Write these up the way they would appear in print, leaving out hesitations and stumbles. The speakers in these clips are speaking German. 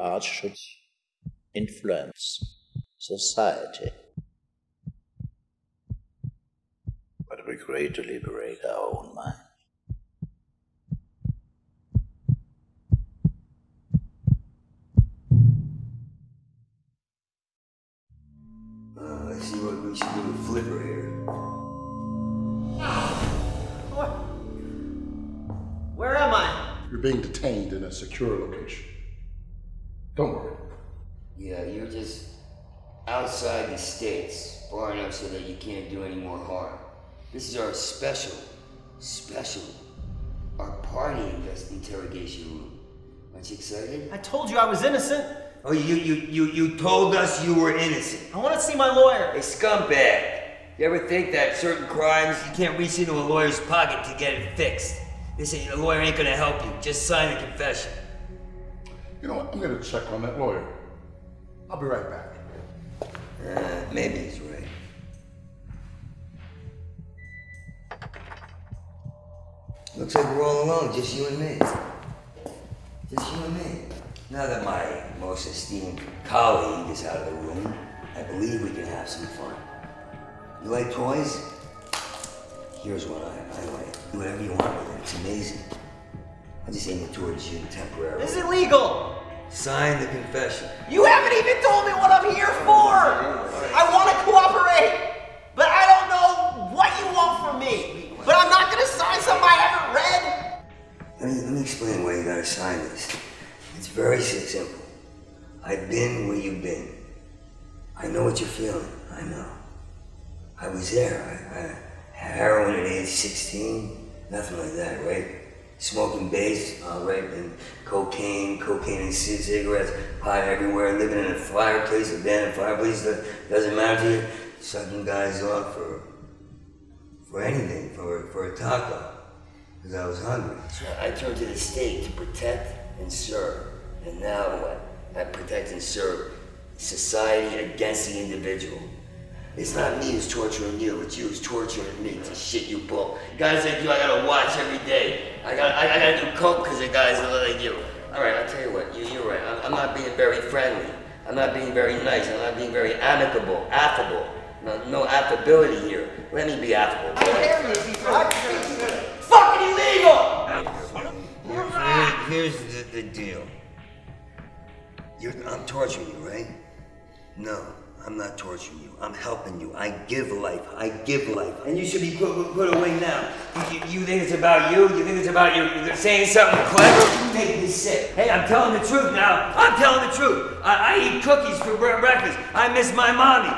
art should influence society. But we're great to liberate our own mind. Let's see what we should do with Flipper here. What? Where am I? You're being detained in a secure location. Don't worry. Yeah, you're just outside the states, far enough so that you can't do any more harm. This is our special, our party interrogation room. Aren't you excited? I told you I was innocent. Oh, you told us you were innocent. I want to see my lawyer. Hey, scumbag. You ever think that certain crimes, you can't reach into a lawyer's pocket to get it fixed? A lawyer ain't gonna help you. Just sign the confession. You know what? I'm gonna check on that lawyer. I'll be right back. Maybe he's right. Looks like we're all alone, just you and me. Just you and me. Now that my most esteemed colleague is out of the room, I believe we can have some fun. You like toys? Here's one I like. Do whatever you want with it. It's amazing. I just aim it towards you temporarily. This is illegal. Sign the confession. You haven't even told me what I'm here for. I want to cooperate, but I don't know what you want from me. But I'm not going to sign something I haven't read. Let me explain why you gotta sign this. It's very simple. I've been where you've been. I know what you're feeling. I know. I was there. I had heroin at age 16. Nothing like that, right? Smoking bass, right? And cocaine and cigarettes, pot everywhere, living in a fireplace, abandoned fireplace that doesn't matter to you. Sucking guys off for anything, for a taco. Because I was hungry. So I turned to the state to protect and serve. And now what? I protect and serve society against the individual. It's not me who's torturing you, it's you who's torturing me to shit you bull. Guys like you I gotta watch every day. I gotta do coke because of guys like you. Alright, I'll tell you what, you're right. I'm not being very friendly. I'm not being very nice. I'm not being very amicable, affable. No affability here. Let me be affable. I dare you, fucking illegal! Here's the deal. I'm torturing you, right? No, I'm not torturing you. I'm helping you. I give life. And you should be put away now. You think it's about you? You think it's about you saying something clever? You make me sick. Hey, I'm telling the truth now. I'm telling the truth. I eat cookies for breakfast. I miss my mommy.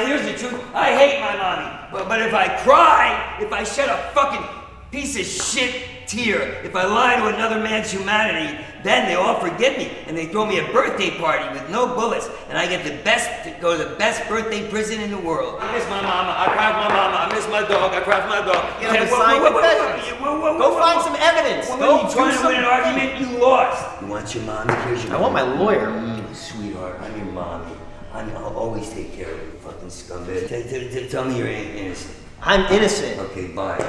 Here's the truth. I hate my mommy. But if I cry, if I shed a fucking piece of shit tear, if I lie to another man's humanity, then they all forgive me and they throw me a birthday party with no bullets and I get to go to the best birthday prison in the world. I miss my mama, I cry for my mama, I miss my dog, I cry for my dog. You know, sign confessions. Go find some evidence. Go trying to win an argument, you lost. You want your mommy? Here's your I want my lawyer. Sweetheart, I'm your mommy. I'll always take care of you, fucking scumbag. Tell me you're innocent. I'm innocent. Okay, bye.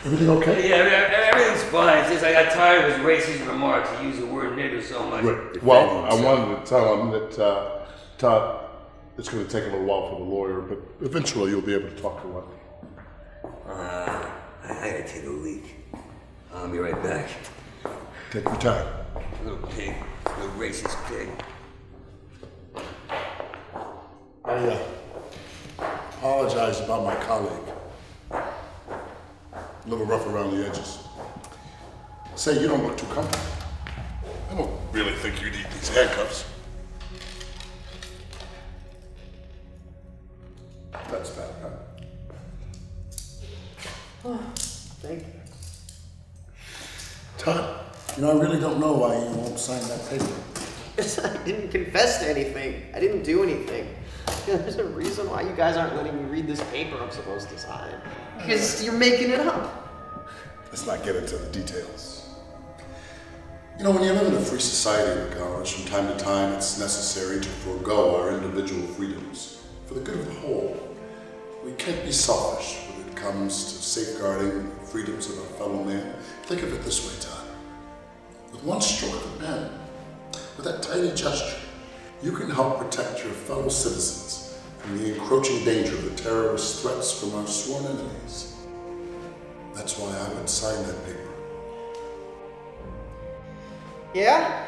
Everything okay? Yeah, everything's fine. It's just I got tired of his racist remarks. He used the word nigger so much. Right. Well, I wanted to tell him that Todd, it's going to take a little while for the lawyer, but eventually you'll be able to talk to him. I gotta take a leak. I'll be right back. Take your time. Little pig. Little racist pig. I apologize about my colleague. A little rough around the edges. Say, you don't look too comfortable. I don't really think you need these handcuffs. That's that, huh? Oh, thank you. Todd, you know, I really don't know why you won't sign that paper. I didn't confess to anything. I didn't do anything. There's a reason why you guys aren't letting me read this paper I'm supposed to sign. Because you're making it up. Let's not get into the details. You know, when you live in a free society like ours, from time to time it's necessary to forego our individual freedoms for the good of the whole. We can't be selfish when it comes to safeguarding the freedoms of our fellow man. Think of it this way, Todd. With one stroke of a pen, With that tiny gesture, you can help protect your fellow citizens from the encroaching danger of the terrorist threats from our sworn enemies. That's why I would sign that paper. Yeah?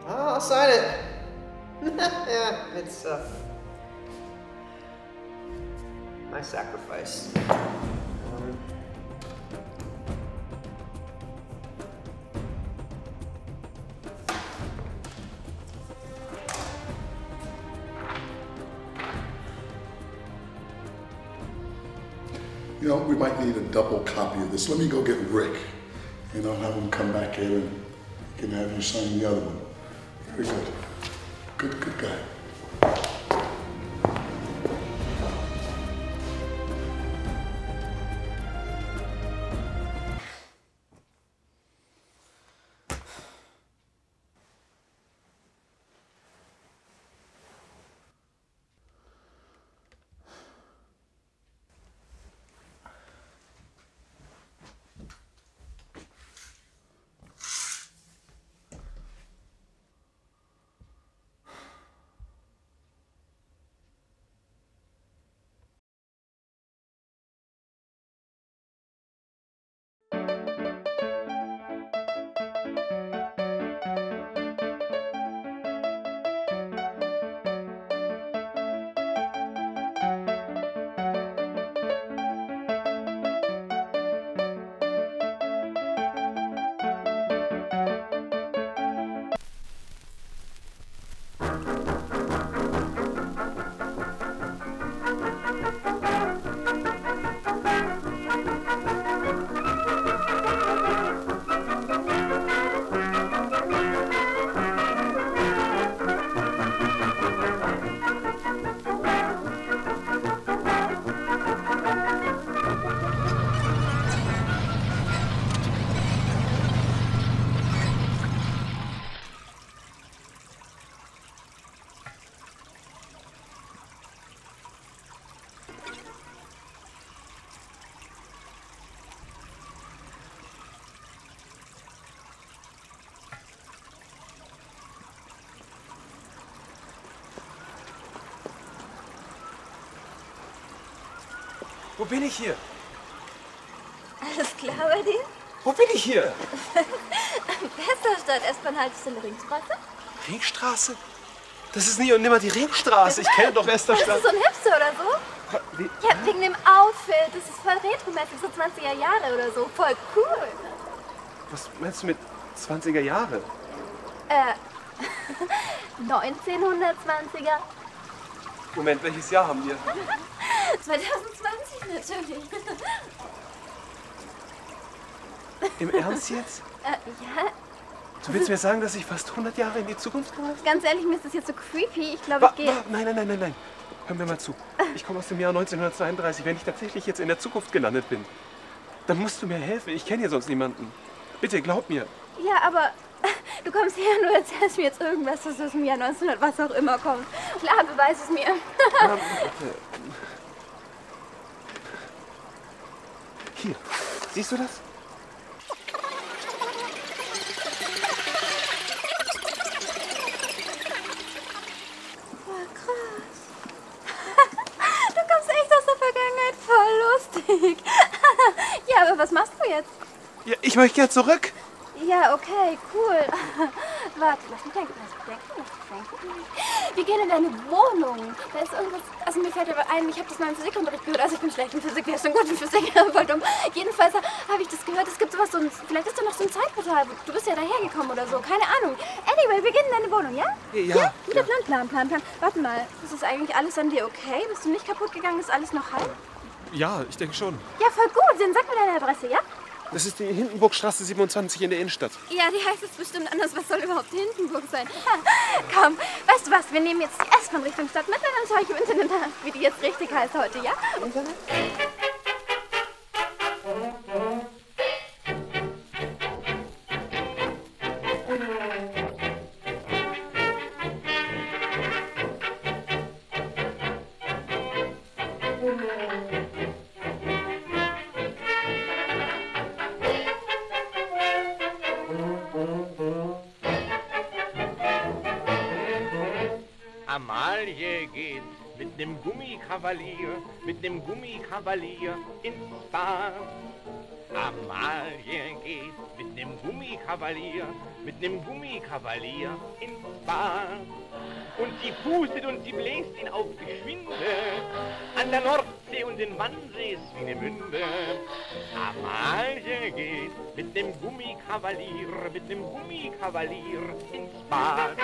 I'll sign it. Yeah, it's my sacrifice. You know, we might need a double copy of this. Let me go get Rick, and I'll have him come back here and he can have you sign the other one. Very good. Good guy. Wo bin ich hier? Alles klar bei dir? Wo bin ich hier? Westerstadt, S-Bahn-Haltestelle Ringstraße? Ringstraße? Das ist nie und nimmer die Ringstraße. Ich kenne doch Bist Westerstadt. du so ein Hipster oder so? Wie? Ja, wegen dem Outfit. Das ist voll retromäßig, so 20er Jahre oder so. Voll cool. Was meinst du mit 20er Jahre? 1920er. Moment, welches Jahr haben wir? 2020 natürlich. Im Ernst jetzt? Ja, Du willst mir sagen, dass ich fast 100 Jahre in die Zukunft reise? ganz ehrlich, mir ist das jetzt so creepy. Ich glaube, ich gehe... Nein. Hör mir mal zu. Ich komme aus dem Jahr 1932. Wenn ich tatsächlich jetzt in der Zukunft gelandet bin, dann musst du mir helfen. Ich kenne hier sonst niemanden. Bitte, glaub mir. Ja, aber du kommst her und du erzählst mir jetzt irgendwas, das aus dem Jahr 1900, was auch immer kommt. Klar, beweis es mir. Bitte. Hier, siehst du das? Voll krass. Du kommst echt aus der Vergangenheit, voll lustig. Ja, aber was machst du jetzt? Ja, ich möchte gerne zurück. Ja, okay, cool. Warte, lass mich denken. Wir gehen in deine Wohnung. Da ist irgendwas, also mir fällt aber ein, ich habe das mal im Physikunterricht gehört, also ich bin schlecht in Physik, wer ist denn gut in Physik? Voll dumm. Jedenfalls habe ich das gehört, es gibt sowas, vielleicht ist da noch so ein Zeitportal, du bist ja dahergekommen oder so, keine Ahnung. Anyway, wir gehen in deine Wohnung, ja? Ja. Guter Plan. Warte mal, ist das eigentlich alles an dir okay? Bist du nicht kaputt gegangen, ist alles noch heil? Ja, ich denke schon. Ja, voll gut, dann sag mir deine Adresse, ja? Das ist die Hindenburgstraße 27 in der Innenstadt. Ja, die heißt jetzt bestimmt anders. Was soll überhaupt Hindenburg sein? Komm, weißt du was? Wir nehmen jetzt die S-Bahn Richtung Stadtmitte, dann schaue ich im Internet nach, wie die jetzt richtig heißt heute, ja? Internet? Amalie geht mit nem Gummikavalier ins Bad. Amalie geht mit nem Gummikavalier ins Bad. Und sie pustet und sie bläst ihn auf Geschwinde an der Nordsee und den Wannsees wie ne Münde. Amalie geht mit nem Gummikavalier ins Bad.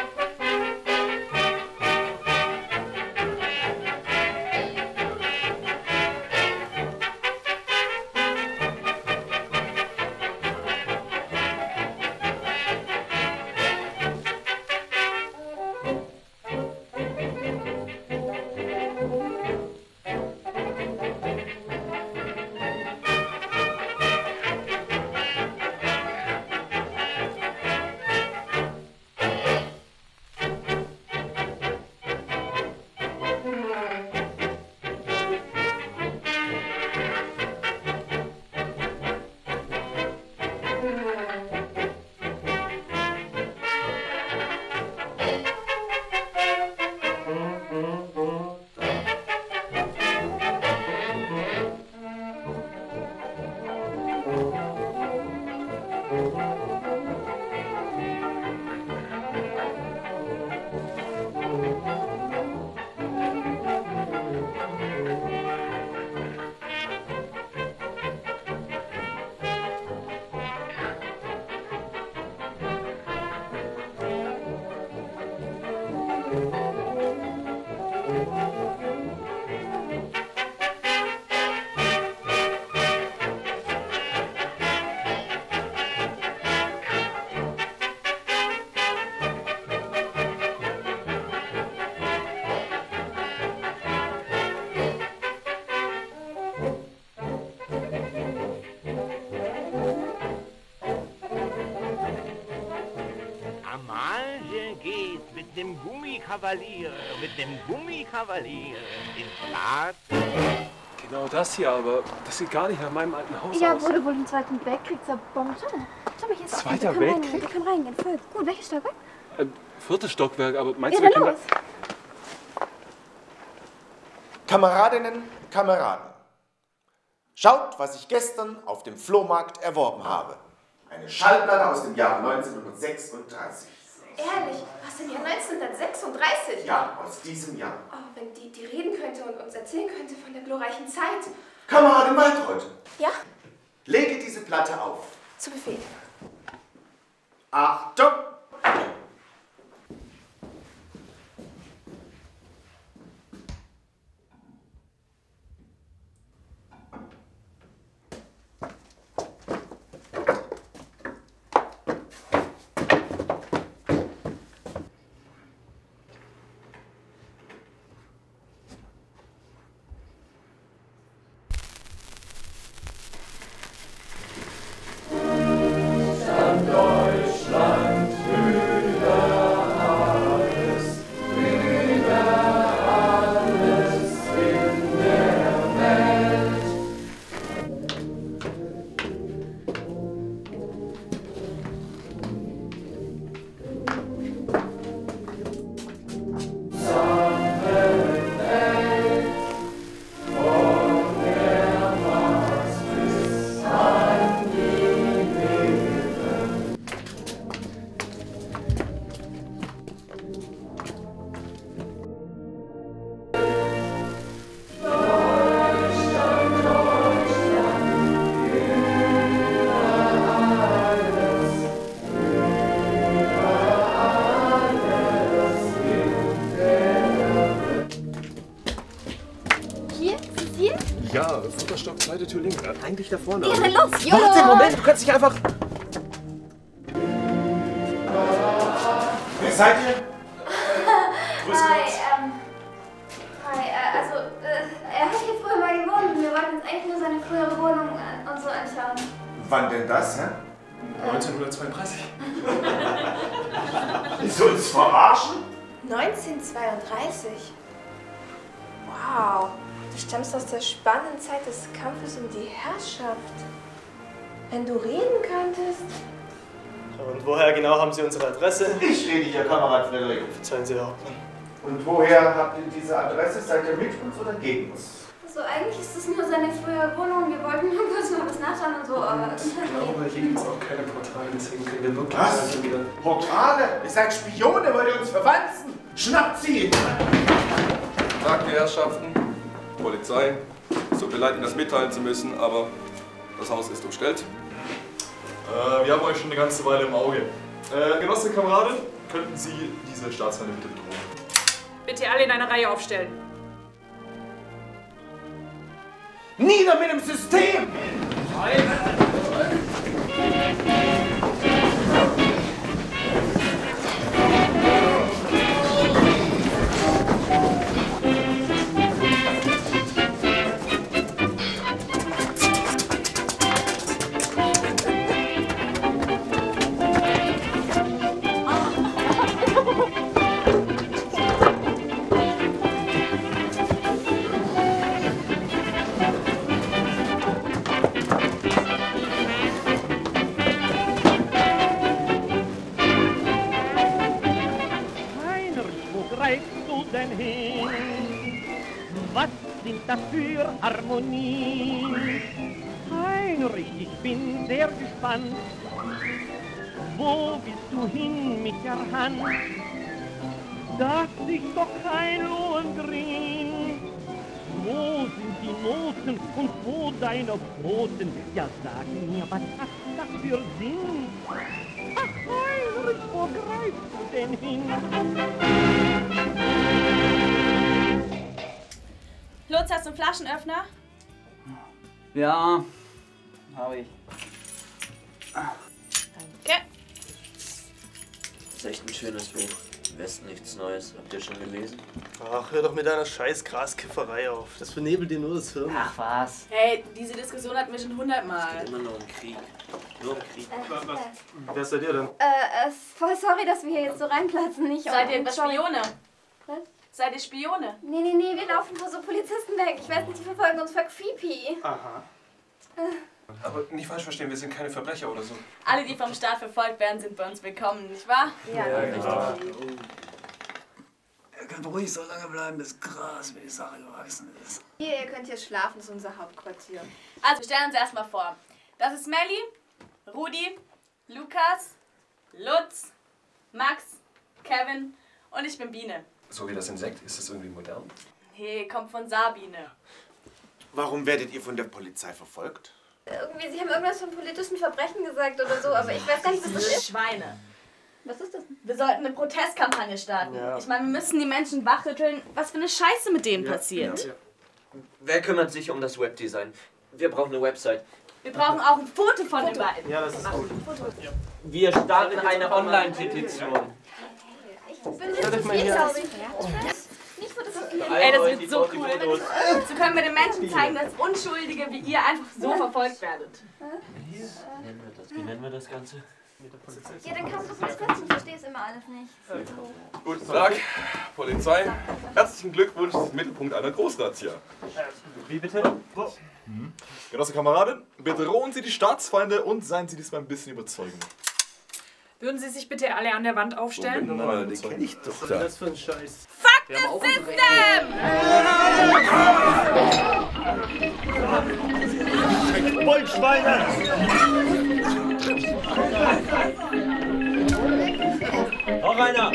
Mit dem Gummikavalier ins Bad. Genau das hier, aber das sieht gar nicht nach meinem alten Haus Ja, aus. wurde wohl im Zweiten Weltkrieg zerbombt. Schau mal, hier ist Zweiter auch Weltkrieg? Wir können reingehen. Voll gut. Welches Stockwerk? 4. Stockwerk, aber meinst Ja, du, wir dann können los. Kameradinnen, Kameraden, schaut, was ich gestern auf dem Flohmarkt erworben habe. Eine Schallplatte aus dem Jahr 1936. Ehrlich, was im Jahr 1936? Ja, aus diesem Jahr. Oh, wenn die reden könnte und uns erzählen könnte von der glorreichen Zeit. Kameradin Waltrud, Ja, lege diese Platte auf. zu Befehl. Achtung! Ja, 4. Stock, 2. Tür links. Eigentlich da vorne. Ja, dann los. Jo. Warte, Moment, du kannst nicht einfach... Wer seid ihr? Also, er hat hier früher mal gewohnt und wir wollten uns eigentlich nur seine frühere Wohnung und so anschauen. Wann denn das, hä? 1932. Willst du uns verarschen? 1932? Wow, du stammst aus der spannenden Zeit des Kampfes um die Herrschaft. Wenn du reden könntest. Und woher genau haben Sie unsere Adresse? Ich rede hier, Kamerad Frederik. Verzeihen Sie, Herr Hauptmann. Und woher habt ihr diese Adresse? Seid ihr mit uns oder gegen uns? Also eigentlich ist das nur seine frühere Wohnung. Wir wollten nur kurz mal was nachschauen und so, aber... Ich glaube, hier gibt es auch keine Portale, deswegen können wir wirklich Was? wieder... Portale? Ihr seid Spione, wollt ihr uns verwanzen? Schnappt sie! Tag, die Herrschaften, Polizei. Es tut mir leid, Ihnen das mitteilen zu müssen, aber das Haus ist umstellt. Wir haben euch schon eine ganze Weile im Auge. Genosse Kameradin, könnten Sie diese Staatsfeinde bitte bedrohen? Bitte alle in eine Reihe aufstellen. Nieder mit dem System! Was sind das für Harmonien? Heinrich, ich bin sehr gespannt. Wo willst du hin mit der Hand? Das ist doch kein Lohengrin. Wo sind die Noten und wo deine Pfoten? Ja, sag mir, was hat das für Sinn? Ach, Heinrich, wo greifst du denn hin? Lutz, hast du einen Flaschenöffner? Ja, habe ich. Danke. Das ist echt ein schönes Buch. Im Westen nichts Neues. Habt ihr schon gelesen? Ach, hör doch mit deiner scheiß Graskifferei auf. Das vernebelt dir nur das Hirn. Ach was. Hey, diese Diskussion hatten wir schon 100-mal. Es geht immer nur um Krieg. Nur um Krieg. Wer seid ihr denn? Voll sorry, dass wir hier jetzt so reinplatzen. Seid ihr Spione? Was? Seid ihr Spione? Nee, wir laufen vor so Polizisten weg. Ich weiß nicht, die verfolgen uns voll creepy. Aha. Aber nicht falsch verstehen, wir sind keine Verbrecher oder so. Alle, die vom Staat verfolgt werden, sind bei uns willkommen, nicht wahr? Ja, richtig. Ihr könnt ruhig so lange bleiben, bis Gras wie die Sache gewachsen ist. Hier, ihr könnt hier schlafen, das ist unser Hauptquartier. Also, wir stellen uns erstmal vor. Das ist Melli, Rudi, Lukas, Lutz, Max, Kevin und ich bin Biene. So wie das Insekt, ist das irgendwie modern? Nee, kommt von Sabine. Warum werdet ihr von der Polizei verfolgt? Irgendwie, sie haben irgendwas von politischen Verbrechen gesagt oder so, aber ich weiß gar nicht, was das ist. Schweine. Was ist das? Wir sollten eine Protestkampagne starten. Ja. Ich meine, wir müssen die Menschen wachrütteln, was für eine Scheiße mit denen passiert. Ja. Wer kümmert sich um das Webdesign? Wir brauchen eine Website. Wir brauchen auch ein Foto von den beiden. Ja, das ist gut. Wir starten eine Online-Petition. Ich bin nicht glaube ich. Nicht fotografieren. Ey, das wird so cool. So können wir den Menschen zeigen, dass Unschuldige wie ihr einfach so verfolgt werdet. Wie nennen wir das Ganze? Ja, dann kannst du das mal setzen. Ich verstehe es immer alles nicht. Guten Tag, Polizei. Herzlichen Glückwunsch zum Mittelpunkt einer Großrazzia. Wie bitte? Genosse Kameradin, bedrohen Sie die Staatsfeinde und seien Sie diesmal ein bisschen überzeugend. Würden Sie sich bitte alle an der Wand aufstellen? Den kenn ich doch. Was ist das für ein Scheiß? Fuck the system! Wollschweine! Noch einer!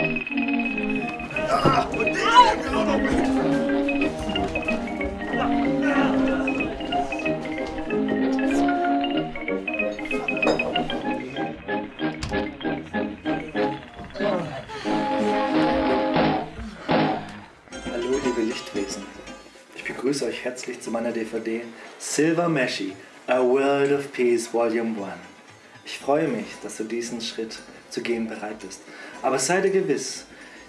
Hallo liebe Lichtwesen, ich begrüße euch herzlich zu meiner DVD Silver Meshy, A World of Peace Volume 1. Ich freue mich, dass du diesen Schritt zu gehen bereit bist. Aber sei dir gewiss,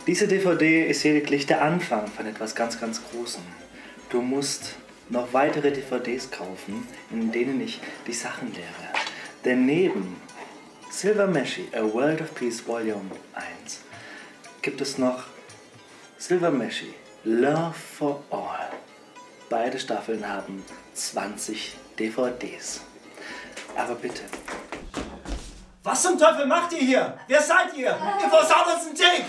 diese DVD ist lediglich der Anfang von etwas ganz, ganz Großem. Du musst noch weitere DVDs kaufen, in denen ich die Sachen lehre. Denn neben Silver Meshy, A World of Peace Volume 1 gibt es noch Silver Meshy, Love for All. Beide Staffeln haben 20 DVDs. Aber bitte. Was zum Teufel macht ihr hier? Wer seid ihr? Ihr versaut uns den Take!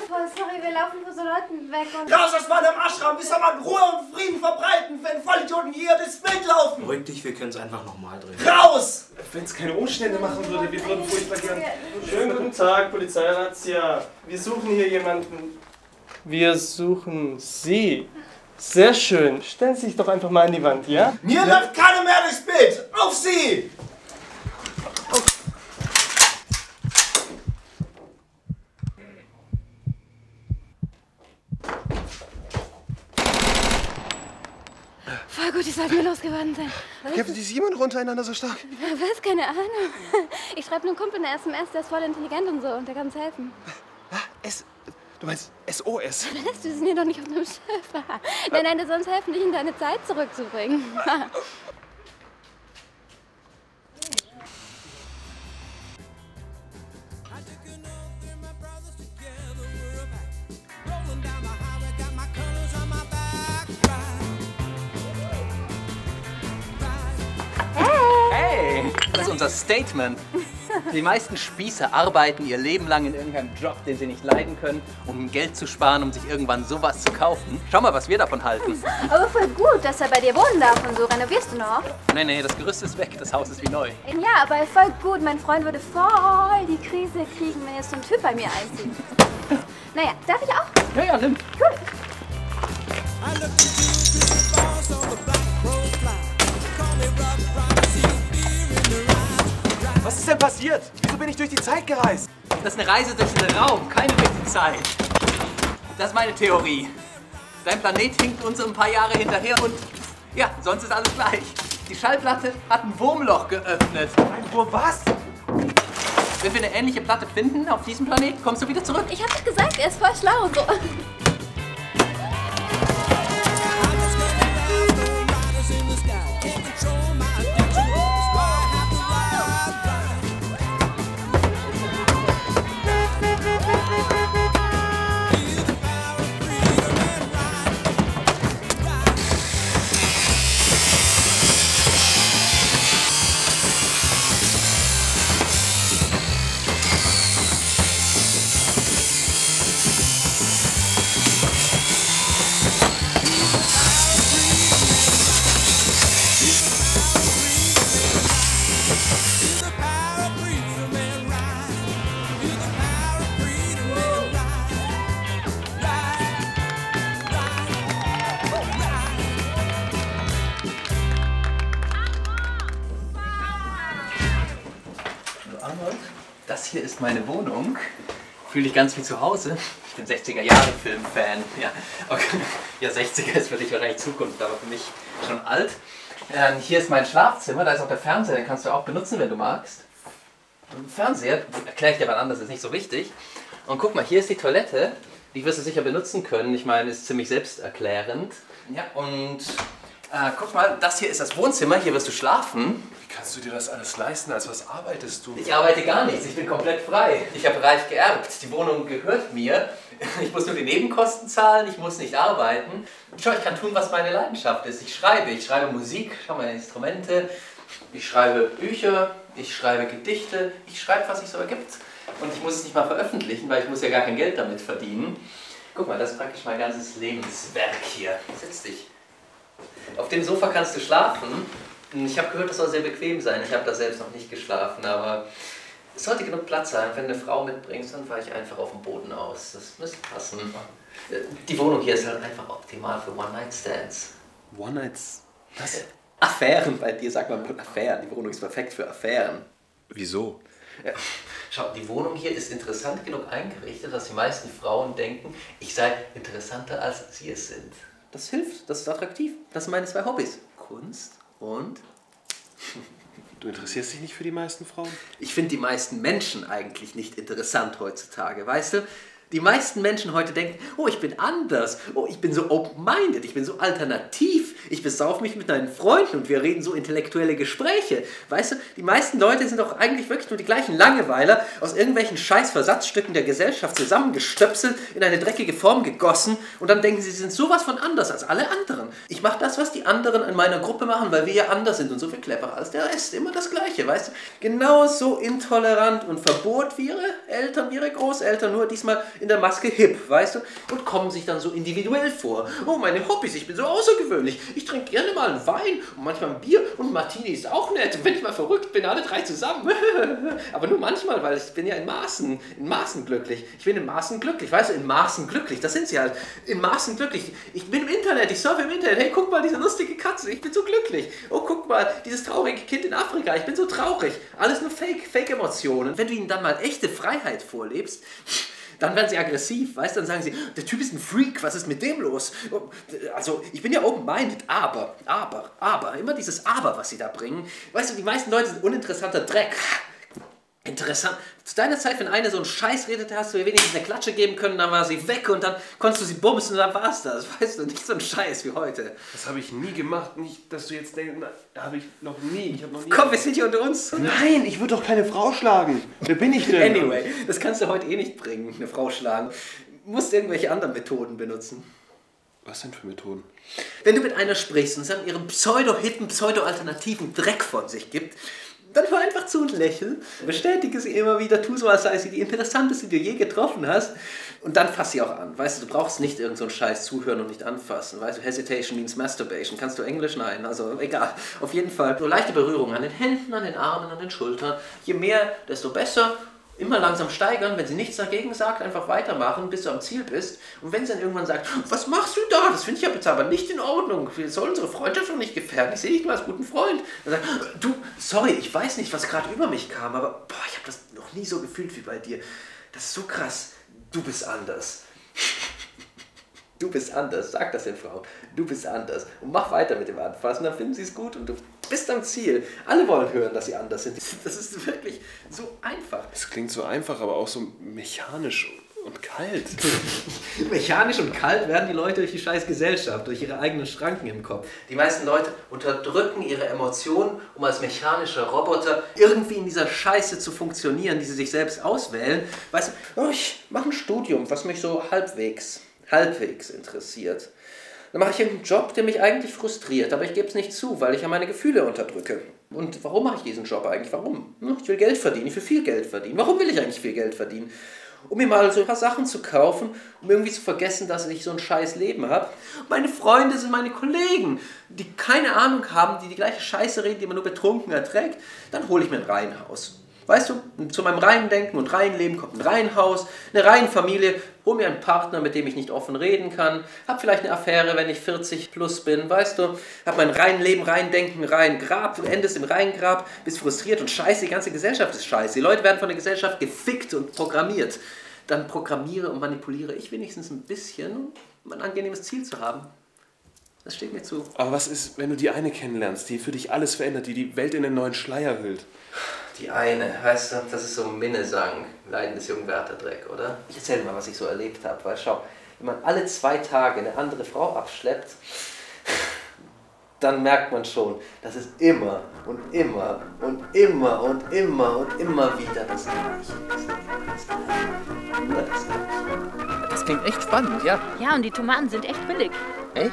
Voll sorry, wir laufen laufen vor so Leuten weg und... Raus aus meinem Ashram! Wie soll man Ruhe und Frieden verbreiten, wenn Vollidioten hier durchs Bild laufen? Beruhig dich, wir können es einfach nochmal drehen. Raus! Wenn es keine Umstände machen würde, wir würden furchtbar gern... Schönen guten Tag, Polizeirazzia. Wir suchen hier jemanden. Wir suchen Sie. Sehr schön. Stellen Sie sich doch einfach mal an die Wand, ja? Mir läuft keiner mehr durchs Bild! Auf Sie! Voll gut, die sollten mir losgeworden sein. Kämpfen die Simon untereinander so stark? Was? Keine Ahnung. Ich schreibe einem Kumpel eine SMS, der ist voll intelligent und so und der kann uns helfen. Du meinst SOS? Was? Wir sind hier doch nicht auf einem Schiff. Nein, der soll uns helfen, dich in deine Zeit zurückzubringen. Hey, das ist unser Statement. Die meisten Spießer arbeiten ihr Leben lang in irgendeinem Job, den sie nicht leiden können, um Geld zu sparen, um sich irgendwann sowas zu kaufen. Schau mal, was wir davon halten. Aber voll gut, dass er bei dir wohnen darf und so. Renovierst du noch? Nee, das Gerüst ist weg, das Haus ist wie neu. Ja, aber voll gut. Mein Freund würde voll die Krise kriegen, wenn jetzt so ein Typ bei mir einzieht. Naja, darf ich auch? Ja, nimm. Cool. Was ist denn passiert? Wieso bin ich durch die Zeit gereist? Das ist eine Reise durch den Raum, keine durch die Zeit. Das ist meine Theorie. Dein Planet hinkt uns ein paar Jahre hinterher und ja, sonst ist alles gleich. Die Schallplatte hat ein Wurmloch geöffnet. Ein Wurm was? Wenn wir eine ähnliche Platte finden auf diesem Planet, kommst du wieder zurück. Ich hab doch gesagt, er ist voll schlau und so. Das hier ist meine Wohnung. Fühle dich ganz wie zu Hause. Ich bin 60er-Jahre-Film-Fan. Ja, okay. Ja, 60er ist für dich wahrscheinlich Zukunft, aber für mich schon alt. Hier ist mein Schlafzimmer, da ist auch der Fernseher, den kannst du auch benutzen, wenn du magst. Fernseher, erkläre ich dir mal anders, ist nicht so wichtig. Und guck mal, hier ist die Toilette, die wirst du sicher benutzen können. Ich meine, ist ziemlich selbsterklärend. Ja, und guck mal, das hier ist das Wohnzimmer, hier wirst du schlafen. Wie kannst du dir das alles leisten? Als was arbeitest du? Ich arbeite gar nichts, ich bin komplett frei. Ich habe reich geerbt, die Wohnung gehört mir. Ich muss nur die Nebenkosten zahlen, ich muss nicht arbeiten. Schau, ich kann tun, was meine Leidenschaft ist. Ich schreibe Musik, schau meine Instrumente, ich schreibe Bücher, ich schreibe Gedichte, ich schreibe, was sich so ergibt. Und ich muss es nicht mal veröffentlichen, weil ich muss ja gar kein Geld damit verdienen. Guck mal, das ist praktisch mein ganzes Lebenswerk hier. Setz dich. Auf dem Sofa kannst du schlafen. Ich habe gehört, das soll sehr bequem sein. Ich habe da selbst noch nicht geschlafen, aber es sollte genug Platz sein. Wenn du eine Frau mitbringst, dann fahre ich einfach auf dem Boden aus. Das müsste passen. Die Wohnung hier ist halt einfach optimal für One-Night-Stands. One-Nights? Was? Affären, bei dir sagt man Affären. Die Wohnung ist perfekt für Affären. Wieso? Schau, die Wohnung hier ist interessant genug eingerichtet, dass die meisten Frauen denken, ich sei interessanter, als sie es sind. Das hilft, das ist attraktiv. Das sind meine zwei Hobbys. Kunst und... Du interessierst dich nicht für die meisten Frauen? Ich finde die meisten Menschen eigentlich nicht interessant heutzutage, weißt du? Die meisten Menschen heute denken, oh, ich bin anders, oh, ich bin so open-minded, ich bin so alternativ, ich besauf mich mit meinen Freunden und wir reden so intellektuelle Gespräche. Weißt du, die meisten Leute sind doch eigentlich wirklich nur die gleichen Langeweiler, aus irgendwelchen scheiß Versatzstücken der Gesellschaft zusammengestöpselt, in eine dreckige Form gegossen und dann denken sie, sie sind sowas von anders als alle anderen. Ich mache das, was die anderen in meiner Gruppe machen, weil wir ja anders sind und so viel cleverer als der Rest. Immer das Gleiche, weißt du? Genauso intolerant und verbot wie ihre Eltern, ihre Großeltern, nur diesmal in der Maske hip, weißt du? Und kommen sich dann so individuell vor. Oh, meine Hobbys, ich bin so außergewöhnlich. Ich trinke gerne mal einen Wein und manchmal ein Bier und ein Martini ist auch nett. Und wenn ich mal verrückt bin, alle drei zusammen. Aber nur manchmal, weil ich bin ja in Maßen glücklich. Ich bin in Maßen glücklich, weißt du, in Maßen glücklich. Das sind sie halt. In Maßen glücklich. Ich bin im Internet, ich surfe im Internet. Hey, guck mal, diese lustige Katze, ich bin so glücklich. Oh, guck mal, dieses traurige Kind in Afrika, ich bin so traurig. Alles nur Fake-Emotionen. Wenn du ihnen dann mal echte Freiheit vorlebst, dann werden sie aggressiv, weißt du, dann sagen sie, der Typ ist ein Freak, was ist mit dem los? Also, ich bin ja open-minded, aber, immer dieses Aber, was sie da bringen. Weißt du, die meisten Leute sind uninteressanter Dreck. Interessant. Zu deiner Zeit, wenn eine so einen Scheiß redete, hast du ihr wenigstens eine Klatsche geben können, dann war sie weg und dann konntest du sie bumsen und dann war's das. Weißt du, nicht so ein Scheiß wie heute. Das habe ich nie gemacht. Nicht, dass du jetzt denkst, habe ich noch nie. Ich habe noch nie. Komm, wir sind hier unter uns. Nein, ich würde doch keine Frau schlagen. Wer bin ich denn? Anyway, das kannst du heute eh nicht bringen, eine Frau schlagen. Du musst irgendwelche anderen Methoden benutzen. Was denn für Methoden? Wenn du mit einer sprichst und sie an ihrem pseudo-hippen, pseudo-alternativen Dreck von sich gibt, dann hör einfach zu und lächel, bestätige sie immer wieder, tu so, als sei sie die interessanteste, die du je getroffen hast und dann fass sie auch an. Weißt du, du brauchst nicht irgend so einen Scheiß zuhören und nicht anfassen. Weißt du, Hesitation means masturbation. Kannst du Englisch? Nein, also egal. Auf jeden Fall so leichte Berührungen an den Händen, an den Armen, an den Schultern. Je mehr, desto besser. Immer langsam steigern, wenn sie nichts dagegen sagt, einfach weitermachen, bis du am Ziel bist. Und wenn sie dann irgendwann sagt, was machst du da? Das finde ich jetzt aber nicht in Ordnung. Wir sollen unsere Freundschaft doch nicht gefährden. Ich sehe dich nur als guten Freund. Dann sagt, du, sorry, ich weiß nicht, was gerade über mich kam, aber boah, ich habe das noch nie so gefühlt wie bei dir. Das ist so krass. Du bist anders. Du bist anders. Sag das den Frauen. Du bist anders. Und mach weiter mit dem Anfassen, dann finden sie es gut und du bist am Ziel. Alle wollen hören, dass sie anders sind. Das ist wirklich so einfach. Es klingt so einfach, aber auch so mechanisch und kalt. Mechanisch und kalt werden die Leute durch die scheiß Gesellschaft, durch ihre eigenen Schranken im Kopf. Die meisten Leute unterdrücken ihre Emotionen, um als mechanische Roboter irgendwie in dieser Scheiße zu funktionieren, die sie sich selbst auswählen. Weißt du, oh, ich mache ein Studium, was mich so halbwegs interessiert. Dann mache ich einen Job, der mich eigentlich frustriert, aber ich gebe es nicht zu, weil ich ja meine Gefühle unterdrücke. Und warum mache ich diesen Job eigentlich? Warum? Ich will Geld verdienen, ich will viel Geld verdienen. Warum will ich eigentlich viel Geld verdienen? Um mir mal so ein paar Sachen zu kaufen, um irgendwie zu vergessen, dass ich so ein scheiß Leben habe. Meine Freunde sind meine Kollegen, die keine Ahnung haben, die die gleiche Scheiße reden, die man nur betrunken erträgt. Dann hole ich mir ein Reihenhaus. Weißt du, zu meinem Reihendenken und Reihenleben kommt ein Reihenhaus, eine Reihenfamilie, hol mir einen Partner, mit dem ich nicht offen reden kann, hab vielleicht eine Affäre, wenn ich 40 plus bin, weißt du, hab mein Reihenleben, Reihendenken, Reihengrab, du endest im Reihengrab, bist frustriert und scheiße, die ganze Gesellschaft ist scheiße. Die Leute werden von der Gesellschaft gefickt und programmiert. Dann programmiere und manipuliere ich wenigstens ein bisschen, um ein angenehmes Ziel zu haben. Das steht mir zu. Aber was ist, wenn du die eine kennenlernst, die für dich alles verändert, die die Welt in einen neuen Schleier hüllt? Die eine, weißt du, das ist so ein Minnesang, Leiden des jungen Wärterdreck, oder? Ich erzähl dir mal, was ich so erlebt habe, weil schau, wenn man alle 2 Tage eine andere Frau abschleppt, dann merkt man schon, dass es immer und immer und immer und immer und immer wieder das Gleiche ist. Das klingt echt spannend, ja. Ja, und die Tomaten sind echt billig. Echt?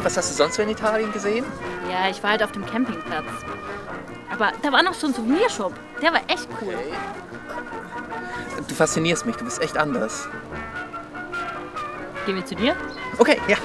Was hast du sonst in Italien gesehen? Ja, ich war halt auf dem Campingplatz. Aber da war noch so ein Souvenirshop. Der war echt cool. Okay. Du faszinierst mich, du bist echt anders. Gehen wir zu dir? Okay, ja.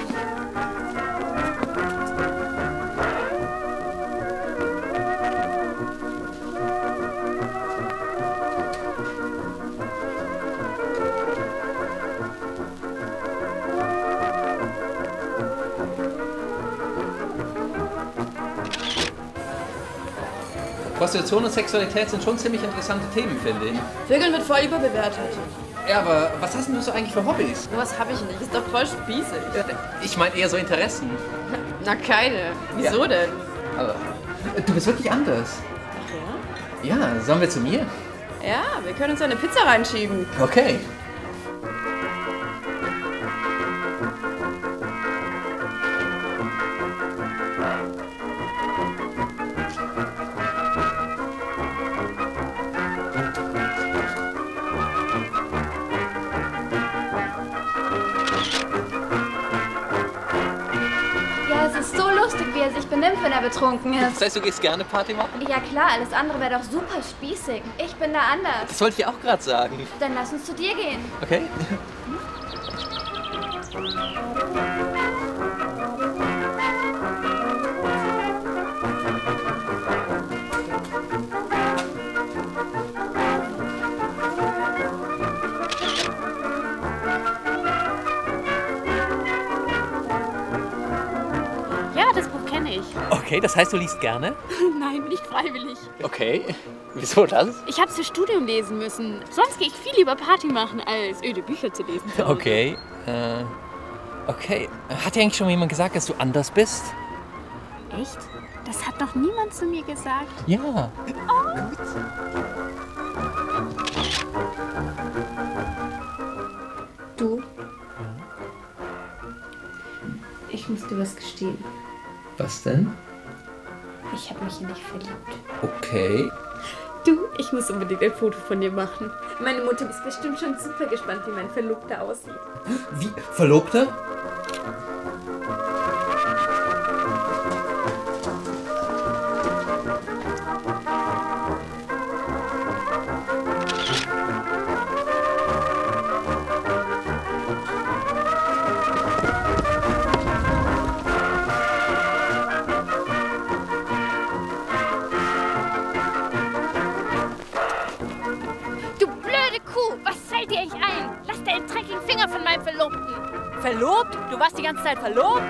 Prostitution und Sexualität sind schon ziemlich interessante Themen, finde ich. Vögeln wird voll überbewertet. Ja, aber was hast denn du so eigentlich für Hobbys? Was habe ich nicht? Ist doch voll spießig. Ich meine eher so Interessen. Na, keine. Wieso Ja. denn? Aber du bist wirklich anders. Ach ja? Ja, sollen wir zu mir? Ja, wir können uns eine Pizza reinschieben. Okay. Ja, es ist so lustig, wie er sich benimmt, wenn er betrunken ist. Das heißt, du gehst gerne Party machen? Ja klar, alles andere wäre doch super spießig. Ich bin da anders. Das wollte ich auch gerade sagen. Dann lass uns zu dir gehen. Okay. Ja, das Buch kenne ich. Okay, das heißt, du liest gerne? Nein, nicht freiwillig. Okay. Wieso das? Ich habe es für Studium lesen müssen. Sonst gehe ich viel lieber Party machen, als öde Bücher zu lesen. Okay. Okay. Hat dir eigentlich schon mal jemand gesagt, dass du anders bist? Echt? Das hat noch niemand zu mir gesagt. Ja. Oh. Du? Ich muss dir was gestehen. Was denn? Ich habe mich in dich verliebt. Okay. Du, ich muss unbedingt ein Foto von dir machen. Meine Mutter ist bestimmt schon super gespannt, wie mein Verlobter aussieht. Wie? Verlobter? Du blöde Kuh, was fällt dir eigentlich ein? Lass deinen dreckigen Finger von meinem Verlobten. Verlobt? Du warst die ganze Zeit verlobt?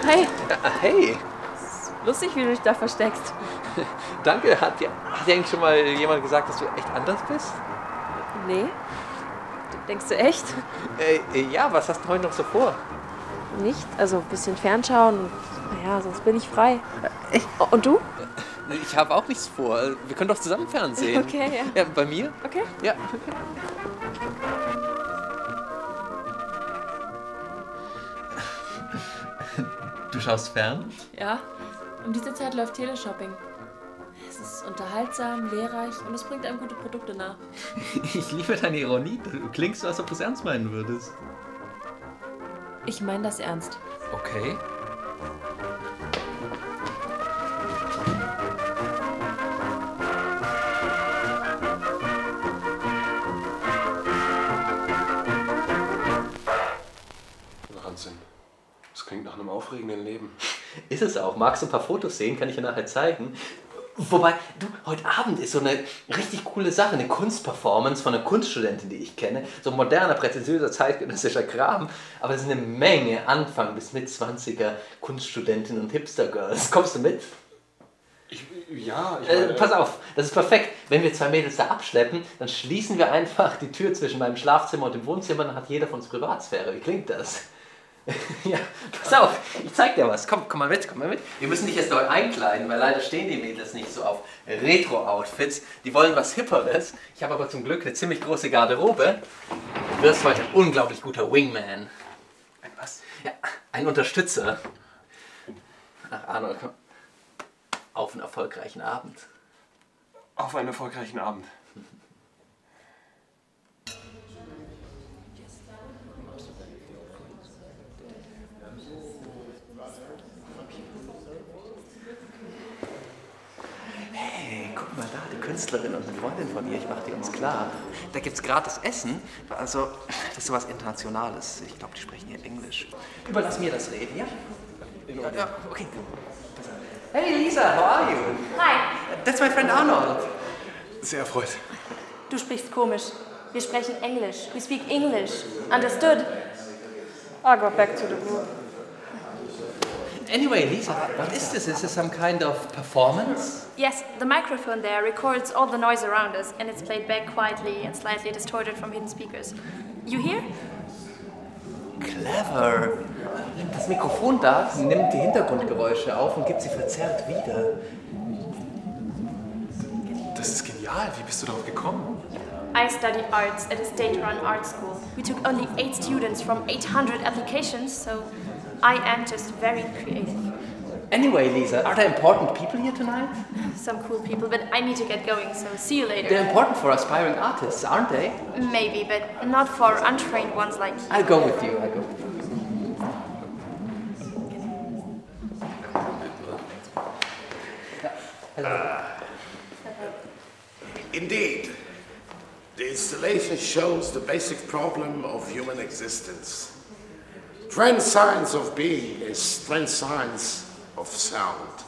Hey, Hey. lustig, wie du dich da versteckst. Danke. Hat dir eigentlich schon mal jemand gesagt, dass du echt anders bist? Nee? Denkst du echt? Ja, was hast du heute noch so vor? Nicht? Also ein bisschen fernschauen und naja, sonst bin ich frei. Echt? Und du? Ich habe auch nichts vor. Wir können doch zusammen Fernsehen. Okay, ja. Ja, bei mir? Okay. Ja. Du schaust fern? Ja, um diese Zeit läuft Teleshopping. Es ist unterhaltsam, lehrreich und es bringt einem gute Produkte nah. Ich liebe deine Ironie. Du klingst so, als ob du es ernst meinen würdest. Ich meine das ernst. Okay. Wahnsinn. Das klingt nach einem aufregenden Leben. Ist es auch. Magst du ein paar Fotos sehen? Kann ich dir nachher zeigen. Wobei, du, heute Abend ist so eine richtig coole Sache, eine Kunstperformance von einer Kunststudentin, die ich kenne. So ein moderner, prätentiöser, zeitgenössischer Kram. Aber es ist eine Menge Anfang- bis Mit-20er Kunststudentinnen und Hipster-Girls. Kommst du mit? Ja, ich meine... Pass auf, das ist perfekt. Wenn wir zwei Mädels da abschleppen, dann schließen wir einfach die Tür zwischen meinem Schlafzimmer und dem Wohnzimmer, dann hat jeder von uns Privatsphäre. Wie klingt das? Ja, pass auf, ich zeig dir was. Komm mal mit, komm mal mit. Wir müssen dich jetzt dort einkleiden, weil leider stehen die Mädels nicht so auf Retro-Outfits. Die wollen was Hipperes. Ich habe aber zum Glück eine ziemlich große Garderobe. Du wirst heute ein unglaublich guter Wingman. Ein was? Ja, ein Unterstützer. Ach, Arnold, komm. Auf einen erfolgreichen Abend. Auf einen erfolgreichen Abend. Hey, guck mal da, die Künstlerin und eine Freundin von ihr, ich mach dir ganz klar. Da gibt's gratis Essen, also das ist sowas Internationales. Ich glaube, die sprechen hier Englisch. Überlass mir das Reden, ja? Ja, okay. Hey Lisa, how are you? Hi. That's my friend Arnold. Sehr erfreut. Du sprichst komisch. Wir sprechen Englisch. We speak English. Understood? I'll go back to the room. Anyway, Lisa, what is this? Is this some kind of performance? Yes, the microphone there records all the noise around us and it's played back quietly and slightly distorted from hidden speakers. You hear? Clever. Das Mikrofon da nimmt die Hintergrundgeräusche auf und gibt sie verzerrt wieder. Das ist genial. genial. Wie bist du darauf gekommen? I studied arts at a state-run art school. We took only 8 students from 800 applications, so I am just very creative. Anyway, Lisa, are there important people here tonight? Some cool people, but I need to get going, so see you later. They're important for aspiring artists, aren't they? Maybe, but not for untrained ones like you. I'll go with you, I'll go with you. Indeed, the installation shows the basic problem of human existence. Transscience of being is transscience of sound.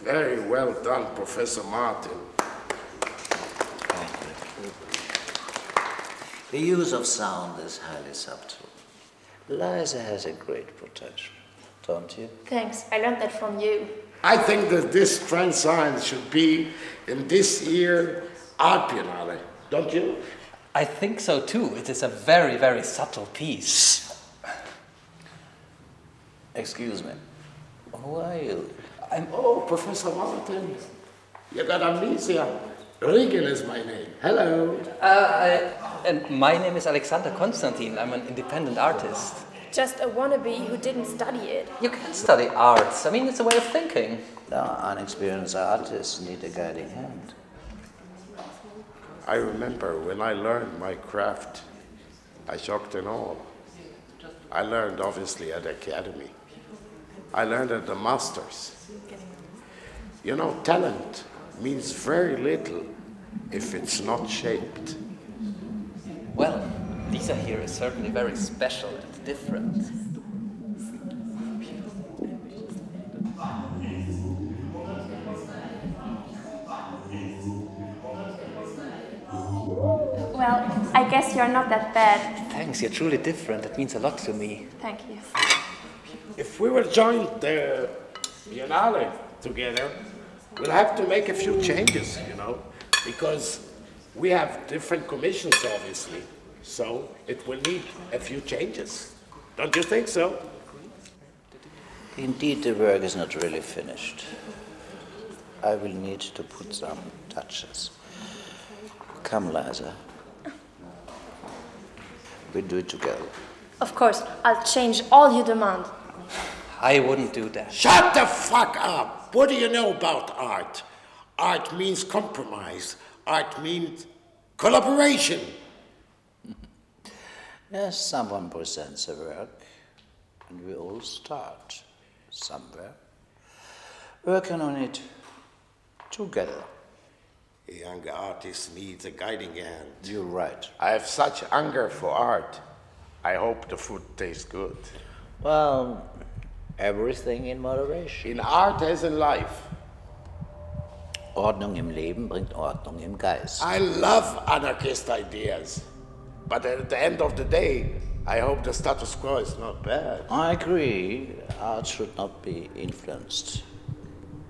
Very well done, Professor Martin. The use of sound is highly subtle. Liza has a great potential, don't you? Thanks, I learned that from you. I think that this transscience should be in this year Art Biennale, don't you? I think so too. It is a very, very subtle piece. Excuse me. Who are you? Oh, Professor Martin. You got amnesia. Regan is my name. Hello. And my name is Alexander Konstantin. I'm an independent artist. Just a wannabe who didn't study it. You can study arts. I mean, it's a way of thinking. Unexperienced artists need a guiding hand. I remember when I learned my craft, I shocked and all. I learned obviously at the academy. I learned at the masters. You know, talent means very little if it's not shaped. Well, Lisa here is certainly very special and different. Well, I guess you're not that bad. Thanks, you're truly different. That means a lot to me. Thank you. If we will join the Biennale together, we'll have to make a few changes, you know, because we have different commissions, obviously. So it will need a few changes. Don't you think so? Indeed, the work is not really finished. I will need to put some touches. Come, Liza. We do it together. Of course, I'll change all you demand. I wouldn't do that. Shut the fuck up! What do you know about art? Art means compromise. Art means collaboration. Yes, someone presents a work, and we all start somewhere, working on it together. A young artist needs a guiding hand. You're right. I have such hunger for art. I hope the food tastes good. Well, everything in moderation. In art as in life. Ordnung im Leben bringt Ordnung im Geist. I love anarchist ideas. But at the end of the day, I hope the status quo is not bad. I agree. Art should not be influenced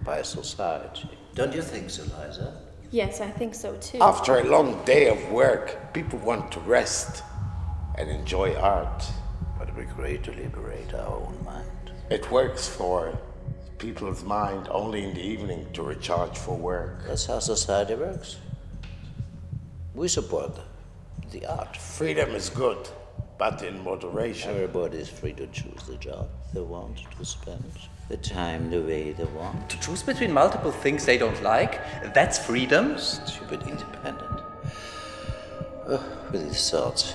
by society. Don't you think so, Liza? Yes, I think so too. After a long day of work, people want to rest and enjoy art. But it would be great to liberate our own mind. It works for people's mind only in the evening to recharge for work. That's how society works. We support the art. Freedom is good, but in moderation. Everybody is free to choose the job they want to spend, the time the way they want. To choose between multiple things they don't like, that's freedom? Stupid independent. With these thoughts,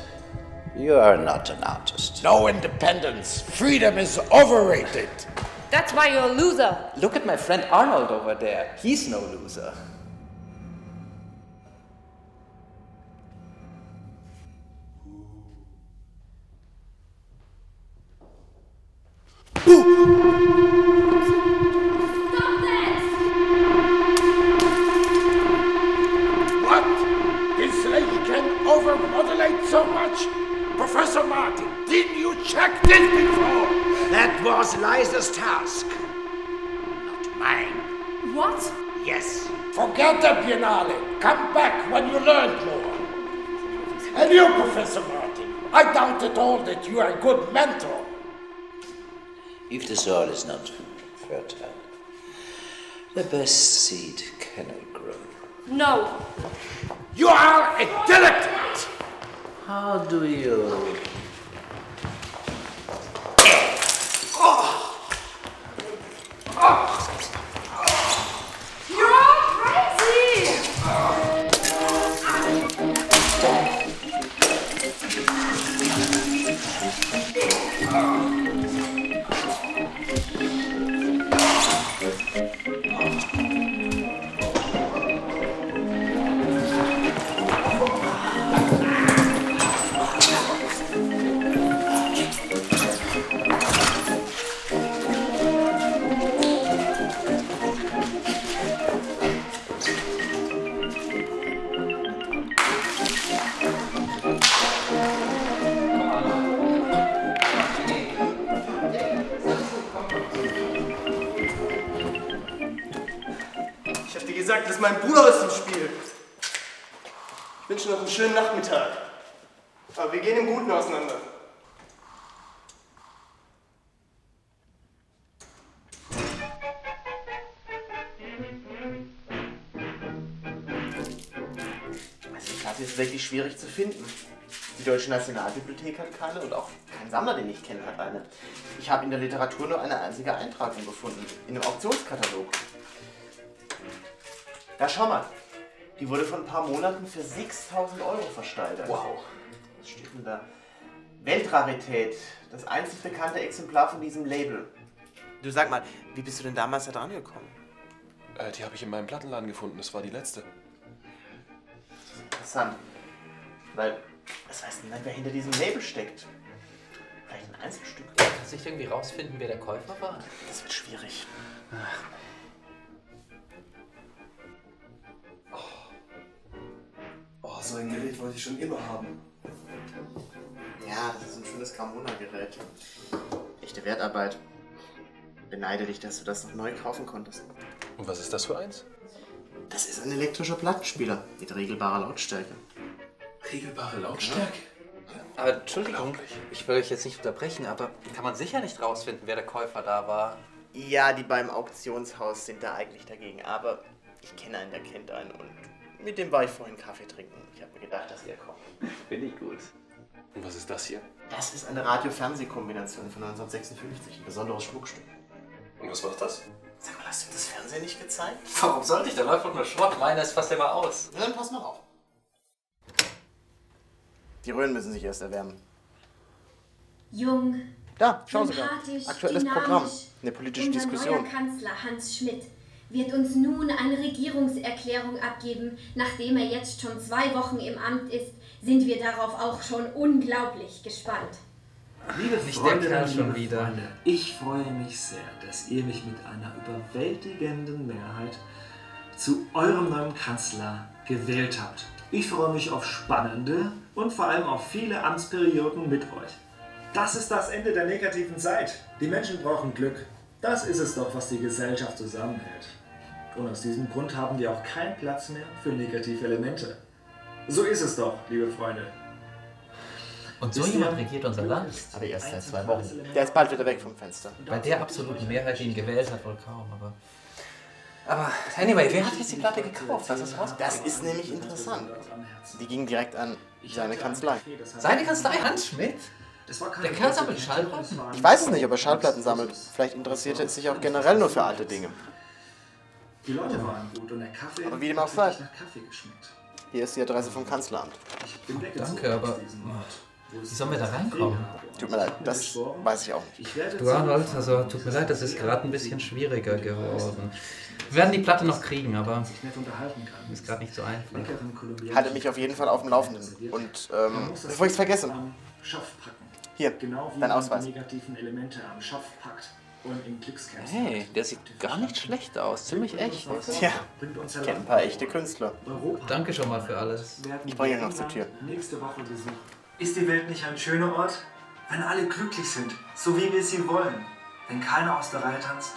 you are not an artist. No independence. Freedom is overrated. That's why you're a loser. Look at my friend Arnold over there. He's no loser. What? This lady can overmodulate so much? Professor Martin, didn't you check this before? That was Liza's task, not mine. What? Yes. Forget the Biennale. Come back when you learn more. And you, Professor Martin, I doubt at all that you are a good mentor. If the soil is not fertile, the best seed cannot grow. No. You are a dilettante! How do you... You're all crazy! Ich hab dir gesagt, dass mein Bruder ist im Spiel. Ich wünsche noch einen schönen Nachmittag. Aber wir gehen im Guten auseinander. Also die Klasse ist wirklich schwierig zu finden. Die Deutsche Nationalbibliothek hat keine und auch kein Sammler, den ich kenne, hat eine. Ich habe in der Literatur nur eine einzige Eintragung gefunden, in einem Auktionskatalog. Da schau mal, die wurde vor ein paar Monaten für 6.000 € versteigert. Wow. Was steht denn da? Weltrarität, das einzig bekannte Exemplar von diesem Label. Du sag mal, wie bist du denn damals da dran gekommen? Die habe ich in meinem Plattenladen gefunden, das war die letzte. Interessant, weil es weiß niemand, wer hinter diesem Label steckt. Vielleicht ein Einzelstück. Kannst du nicht irgendwie rausfinden, wer der Käufer war? Das wird schwierig. Oh, so ein Gerät wollte ich schon immer haben. Ja, das ist ein schönes Carmona-Gerät. Echte Wertarbeit. Beneide dich, dass du das noch neu kaufen konntest. Und was ist das für eins? Das ist ein elektrischer Plattenspieler mit regelbarer Lautstärke. Regelbare Lautstärke? Aber Entschuldigung, ich will euch jetzt nicht unterbrechen, aber kann man sicher nicht rausfinden, wer der Käufer da war? Ja, die beim Auktionshaus sind da eigentlich dagegen, aber ich kenne einen, der kennt einen und mit dem war ich vorhin Kaffee trinken. Ich habe mir gedacht, dass ihr kommt. Finde ich gut. Und was ist das hier? Das ist eine Radio-Fernseh-Kombination von 1956, ein besonderes Schmuckstück. Und was macht das? Sag mal, hast du das Fernsehen nicht gezeigt? Warum sollte ich? Da läuft doch nur Schrott. Meiner ist fast immer aus. Na, dann pass mal auf. Die Röhren müssen sich erst erwärmen. Jung, Da, schau sogar. sympathisch, Aktuelles dynamisch. Programm. Eine politische Unser Diskussion. neuer Kanzler Hans Schmidt wird uns nun eine Regierungserklärung abgeben. Nachdem er jetzt schon 2 Wochen im Amt ist, sind wir darauf auch schon unglaublich gespannt. Liebe Nicht Freunde, der Kerl liebe schon wieder. Freunde, ich freue mich sehr, dass ihr mich mit einer überwältigenden Mehrheit zu eurem neuen Kanzler gewählt habt. Ich freue mich auf spannende und vor allem auf viele Amtsperioden mit euch. Das ist das Ende der negativen Zeit. Die Menschen brauchen Glück. Das ist es doch, was die Gesellschaft zusammenhält. Und aus diesem Grund haben wir auch keinen Platz mehr für negative Elemente. So ist es doch, liebe Freunde. Und so jemand regiert unser Land. Aber erst seit 2 Wochen. Der ist bald wieder weg vom Fenster. Bei der absoluten Mehrheit, die ihn gewählt hat, wohl kaum. Aber anyway, wer hat jetzt die Platte gekauft? Was ist raus? Das ist nämlich interessant. Die ging direkt an seine Kanzlei. Seine Kanzlei? Hans Schmidt? Der Kerl sammelt Schallplatten? Ich weiß es nicht, ob er Schallplatten sammelt. Vielleicht interessiert er sich auch generell nur für alte Dinge. Die Leute waren gut und der Kaffee Aber wie dem auch sei. hat nach Kaffee geschmeckt. Hier ist die Adresse vom Kanzleramt. Danke, aber wie sollen wir da reinkommen? Tut mir leid, das weiß ich auch nicht. Du Arnold, also tut mir leid, das ist gerade ein bisschen schwieriger geworden. Wir werden die Platte noch kriegen, aber ist gerade nicht so einfach. Halte mich auf jeden Fall auf dem Laufenden. Und bevor ich es vergesse, hier, dein Ausweis. Hey, der sieht gar nicht schlecht aus, ziemlich echt. Tja, ich kenne ein paar echte Künstler. Danke schon mal für alles. Ich bringe euch noch zur Tür. Nächste Woche Besuch. Ist die Welt nicht ein schöner Ort? Wenn alle glücklich sind, so wie wir sie wollen. Wenn keiner aus der Reihe tanzt.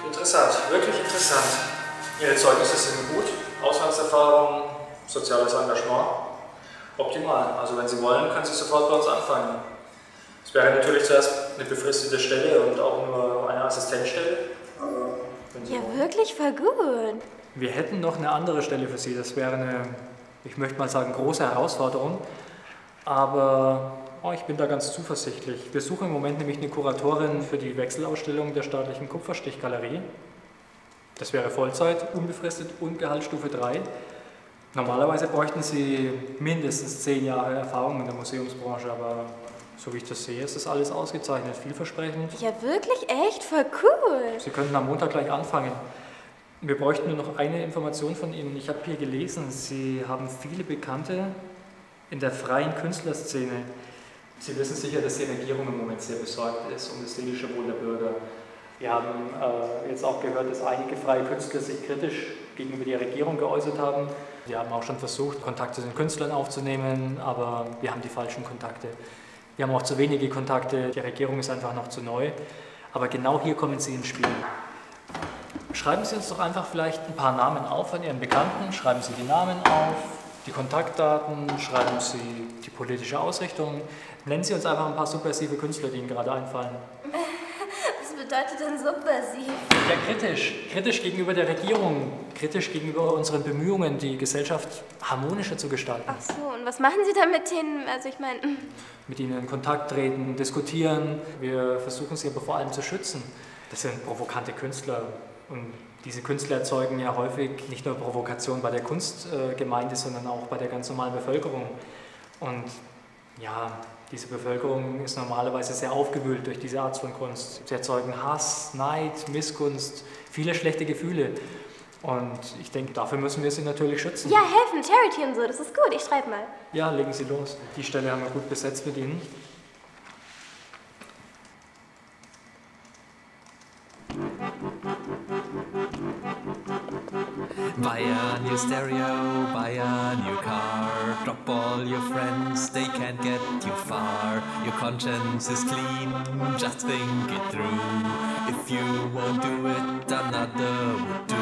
Interessant, wirklich interessant. Ihre Zeugnisse sind gut, Auslandserfahrung soziales Engagement. Optimal. Also wenn Sie wollen, können Sie sofort bei uns anfangen. Es wäre natürlich zuerst eine befristete Stelle und auch nur eine Assistenzstelle. Ja, wirklich voll gut. Wir hätten noch eine andere Stelle für Sie. Das wäre eine, ich möchte mal sagen, große Herausforderung. Aber ich bin da ganz zuversichtlich. Wir suchen im Moment nämlich eine Kuratorin für die Wechselausstellung der staatlichen Kupferstichgalerie. Das wäre Vollzeit, unbefristet und Gehaltsstufe 3. Normalerweise bräuchten Sie mindestens 10 Jahre Erfahrung in der Museumsbranche, aber so wie ich das sehe, ist das alles ausgezeichnet, vielversprechend. Ja, wirklich echt voll cool. Sie könnten am Montag gleich anfangen. Wir bräuchten nur noch eine Information von Ihnen. Ich habe hier gelesen, Sie haben viele Bekannte in der freien Künstlerszene. Sie wissen sicher, dass die Regierung im Moment sehr besorgt ist um das seelische Wohl der Bürger. Wir haben jetzt auch gehört, dass einige freie Künstler sich kritisch gegenüber der Regierung geäußert haben. Wir haben auch schon versucht, Kontakte zu den Künstlern aufzunehmen, aber wir haben die falschen Kontakte. Wir haben auch zu wenige Kontakte, die Regierung ist einfach noch zu neu. Aber genau hier kommen Sie ins Spiel. Schreiben Sie uns doch einfach vielleicht ein paar Namen auf von Ihren Bekannten, schreiben Sie die Namen auf, die Kontaktdaten, schreiben Sie die politische Ausrichtung, nennen Sie uns einfach ein paar subversive Künstler, die Ihnen gerade einfallen. Was bedeutet denn subversiv? Ja, kritisch gegenüber der Regierung, kritisch gegenüber unseren Bemühungen, die Gesellschaft harmonischer zu gestalten. Ach so, und was machen Sie da mit denen? Also ich meine... Mit ihnen in Kontakt treten, diskutieren. Wir versuchen sie aber vor allem zu schützen. Das sind provokante Künstler. Und diese Künstler erzeugen ja häufig nicht nur Provokation bei der Kunstgemeinde, sondern auch bei der ganz normalen Bevölkerung. Und ja, diese Bevölkerung ist normalerweise sehr aufgewühlt durch diese Art von Kunst. Sie erzeugen Hass, Neid, Missgunst, viele schlechte Gefühle. Und ich denke, dafür müssen wir sie natürlich schützen. Ja, helfen, Charity und so, das ist gut. Ich schreibe mal. Ja, legen Sie los. Die Stelle haben wir gut besetzt mit Ihnen. Buy a new stereo, buy a new car. Drop all your friends, they can't get you far. Your conscience is clean, just think it through. If you won't do it, another would do.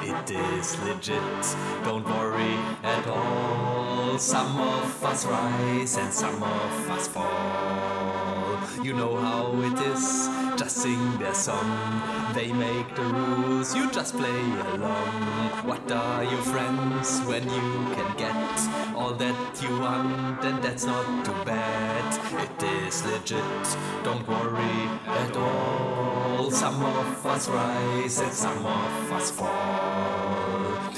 It is legit, don't worry at all. Some of us rise and some of us fall. You know how it is, just sing their song. They make the rules, you just play along. What are your friends when you can get all that you want? And that's not too bad. It is legit, don't worry at all. Some of us rise and some of us fall.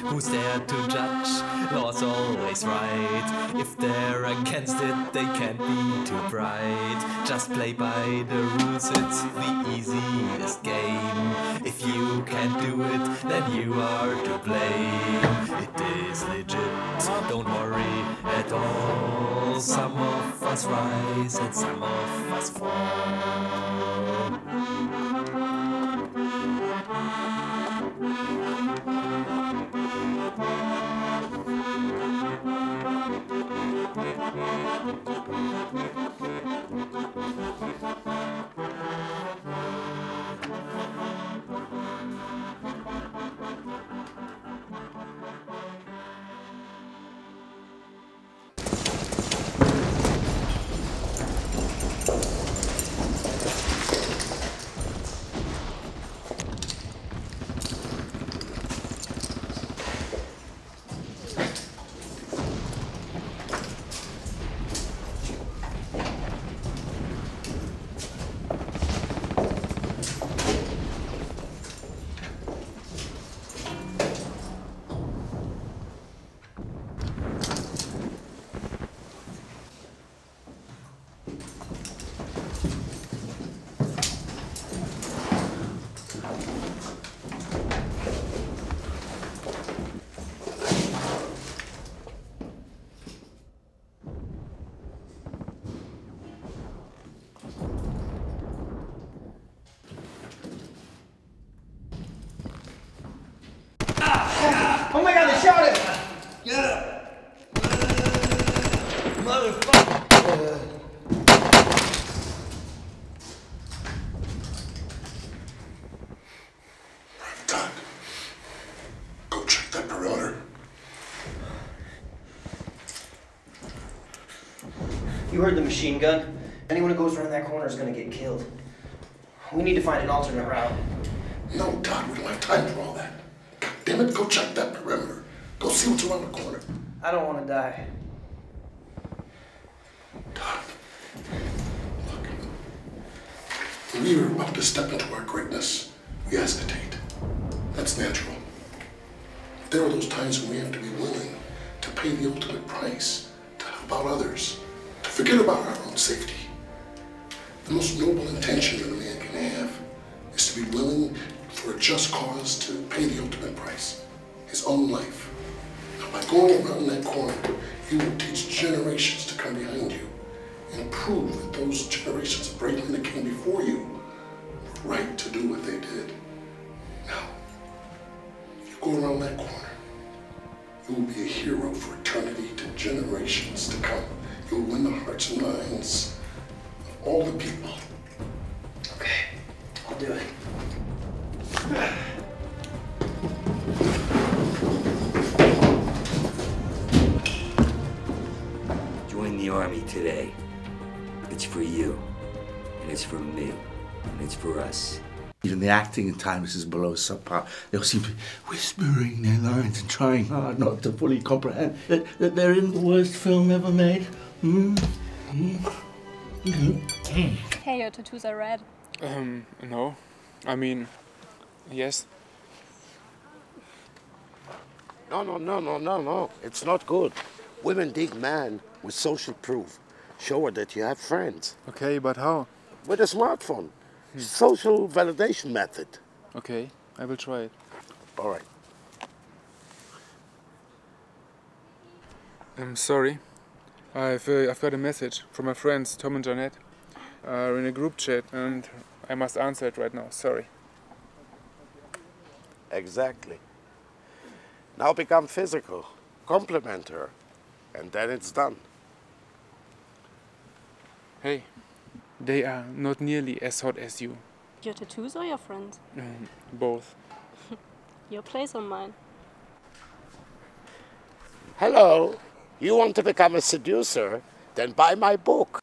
Who's there to judge? Law's always right. If they're against it, they can't be too bright. Just play by the rules, it's the easiest game. If you can't do it, then you are to blame. It is legit, don't worry at all. Some of us rise and some of us fall. Oh my god, they shot him! Yeah! Motherfucker! Go check that perimeter. You heard the machine gun. Anyone who goes around that corner is gonna get killed. We need to find an alternate route. No, Todd, we don't have time for all that. God damn it, go check that perimeter. Go see what's around the corner. I don't want to die. Todd, look. When we are about to step into our greatness, we hesitate. That's natural. There are those times when we have to be willing to pay the ultimate price, to help out others, to forget about our own safety. The most noble intention that a man can have is to be willing for a just cause to pay the ultimate price, his own life. Now, by going around that corner, you will teach generations to come behind you and prove that those generations of brave men that came before you were right to do what they did. Now, if you go around that corner, you will be a hero for eternity to generations to come. You will win the hearts and minds of all the people. Okay, I'll do it. Join the army today. It's for you, and it's for me, and it's for us. Even the acting at times is below subpar. They'll seem to be whispering their lines and trying hard not to fully comprehend that they're in the worst film ever made. Hey, your tattoos are red. No. I mean, yes. No. It's not good. Women dig men with social proof. Show her that you have friends. Okay, but how? With a smartphone. Social validation method. Okay, I will try it. All right. I'm sorry. I've got a message from my friends Tom and Janet in a group chat, and I must answer it right now. Sorry. Exactly. Now become physical. Compliment her. And then it's done. Hey, they are not nearly as hot as you. Your tattoos or your friends? Both. Your place or mine? Hello. You want to become a seducer? Then buy my book.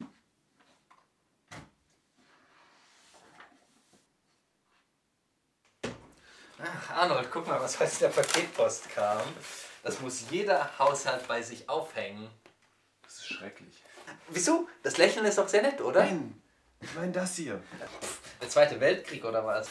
Ach, Arnold, guck mal, was heute in der Paketpost kam. Das muss jeder Haushalt bei sich aufhängen. Das ist schrecklich. Wieso? Das Lächeln ist doch sehr nett, oder? Nein, ich meine das hier. Der Zweite Weltkrieg oder was?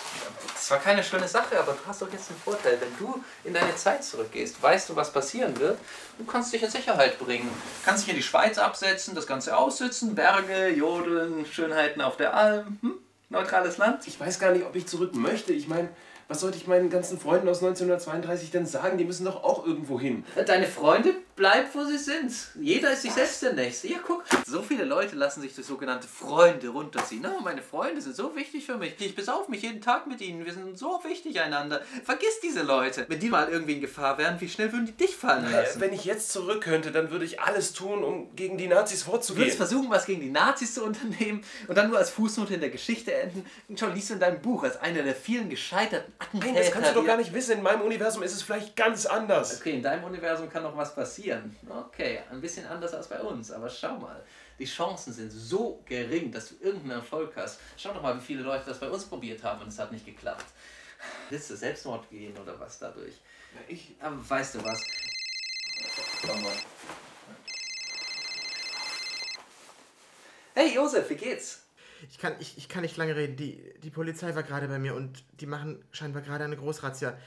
Das war keine schöne Sache, aber du hast doch jetzt einen Vorteil. Wenn du in deine Zeit zurückgehst, weißt du, was passieren wird. Du kannst dich in Sicherheit bringen. Kannst dich in die Schweiz absetzen, das Ganze aussitzen, Berge, Jodeln, Schönheiten auf der Alm. Neutrales Land. Ich weiß gar nicht, ob ich zurück möchte. Ich meine, was sollte ich meinen ganzen Freunden aus 1932 denn sagen? Die müssen doch auch irgendwo hin. Deine Freunde bleiben, wo sie sind. Jeder ist sich selbst der Nächste. Ja, guck, so viele Leute lassen sich durch sogenannte Freunde runterziehen. Na, meine Freunde sind so wichtig für mich. Ich besauf mich jeden Tag mit ihnen. Wir sind so wichtig einander. Vergiss diese Leute. Wenn die mal irgendwie in Gefahr wären, wie schnell würden die dich fallen lassen? Wenn ich jetzt zurück könnte, dann würde ich alles tun, um gegen die Nazis Du vorzugehen. würdest versuchen, was gegen die Nazis zu unternehmen und dann nur als Fußnote in der Geschichte enden. Schon liest du in deinem Buch als einer der vielen gescheiterten Attentäter. Nein, das kannst du doch gar nicht wissen. In meinem Universum ist es vielleicht ganz anders. Okay, in deinem Universum kann noch was passieren. Okay, ein bisschen anders als bei uns, aber schau mal. Die Chancen sind so gering, dass du irgendeinen Erfolg hast. Schau doch mal, wie viele Leute das bei uns probiert haben und es hat nicht geklappt. Willst du Selbstmord gehen oder was dadurch? Ja, aber weißt du was? Komm mal. Hey Josef, wie geht's? Ich kann nicht lange reden. Die Polizei war gerade bei mir und die machen scheinbar gerade eine Großrazzia.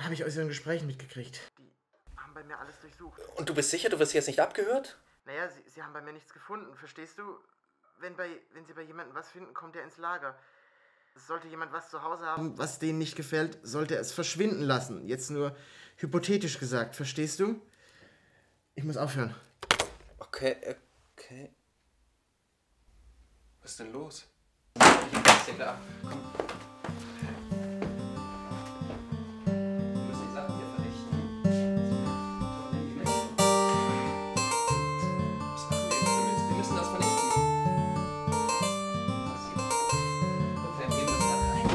Habe ich aus ihren Gesprächen mitgekriegt. Die haben bei mir alles durchsucht. Und du bist sicher, du wirst jetzt nicht abgehört? Naja, sie haben bei mir nichts gefunden, verstehst du? Wenn sie bei jemandem was finden, kommt er ins Lager. Sollte jemand was zu Hause haben, was denen nicht gefällt, sollte er es verschwinden lassen. Jetzt nur hypothetisch gesagt, verstehst du? Ich muss aufhören. Okay. Was ist denn los? Ist ja klar. Komm. Wir müssen die Sachen hier vernichten. Was machen wir jetzt damit? Wir müssen das vernichten. Und wir geben das da rein.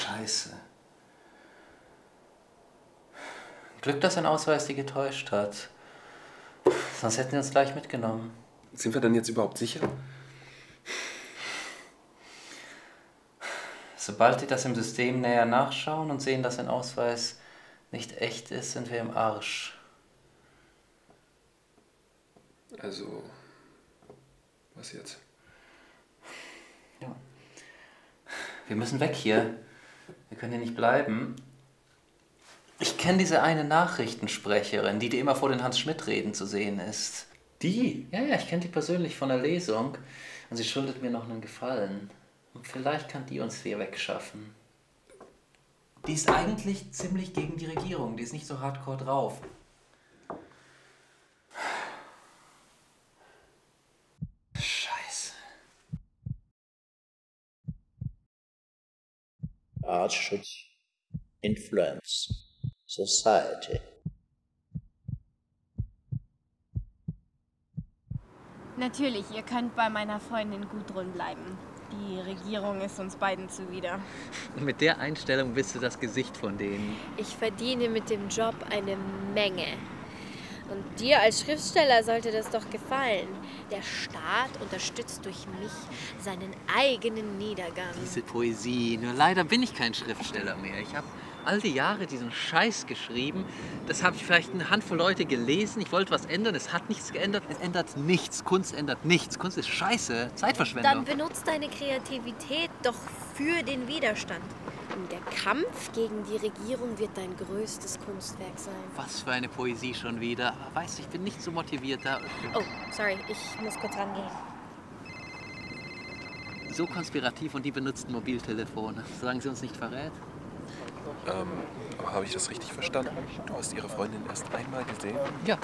Scheiße. Glück, dass ein Ausweis die getäuscht hat. Sonst hätten wir uns gleich mitgenommen. Sind wir denn jetzt überhaupt sicher? Sobald die das im System näher nachschauen und sehen, dass ein Ausweis nicht echt ist, sind wir im Arsch. Also, was jetzt? Ja. Wir müssen weg hier. Wir können hier nicht bleiben. Ich kenne diese eine Nachrichtensprecherin, die immer vor den Hans-Schmidt-Reden zu sehen ist. Die? Ja, ich kenne die persönlich von der Lesung. Und sie schuldet mir noch einen Gefallen. Und vielleicht kann die uns hier wegschaffen. Die ist eigentlich ziemlich gegen die Regierung. Die ist nicht so hardcore drauf. Scheiße. Art should influence society. Natürlich, ihr könnt bei meiner Freundin Gudrun bleiben. Die Regierung ist uns beiden zuwider. Und mit der Einstellung bist du das Gesicht von denen. Ich verdiene mit dem Job eine Menge. Und dir als Schriftsteller sollte das doch gefallen. Der Staat unterstützt durch mich seinen eigenen Niedergang. Diese Poesie. Nur leider bin ich kein Schriftsteller mehr. Ich habe all die Jahre diesen Scheiß geschrieben. Das habe ich vielleicht eine Handvoll Leute gelesen. Ich wollte was ändern. Es hat nichts geändert. Es ändert nichts. Kunst ändert nichts. Kunst ist Scheiße. Zeitverschwendung. Dann benutzt deine Kreativität doch für den Widerstand. Und der Kampf gegen die Regierung wird dein größtes Kunstwerk sein. Was für eine Poesie schon wieder. Weißt du, ich bin nicht so motiviert da. Oh, sorry, ich muss kurz rangehen. So konspirativ und die benutzen Mobiltelefone. Solange sie uns nicht verrät. Aber habe ich das richtig verstanden? Du hast ihre Freundin erst einmal gesehen? Ja.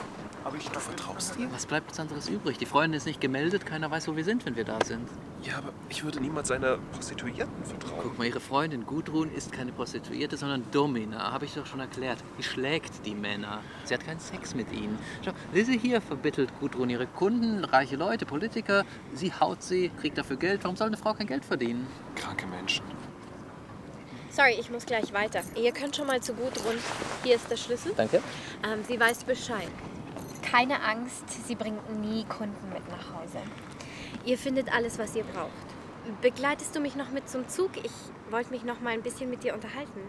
Du vertraust ihr? Was bleibt uns anderes übrig? Die Freundin ist nicht gemeldet, keiner weiß, wo wir sind, wenn wir da sind. Ja, aber ich würde niemals einer Prostituierten vertrauen. Guck mal, ihre Freundin Gudrun ist keine Prostituierte, sondern Domina, habe ich doch schon erklärt. Die schlägt die Männer. Sie hat keinen Sex mit ihnen. Schau, Lizzie hier verbittelt Gudrun ihre Kunden, reiche Leute, Politiker. Sie haut sie, kriegt dafür Geld. Warum soll eine Frau kein Geld verdienen? Kranke Menschen. Sorry, ich muss gleich weiter. Ihr könnt schon mal zu Gudrun. Hier ist der Schlüssel. Danke. Sie weiß Bescheid. Keine Angst, sie bringt nie Kunden mit nach Hause. Ihr findet alles, was ihr braucht. Begleitest du mich noch mit zum Zug? Ich wollte mich noch mal ein bisschen mit dir unterhalten.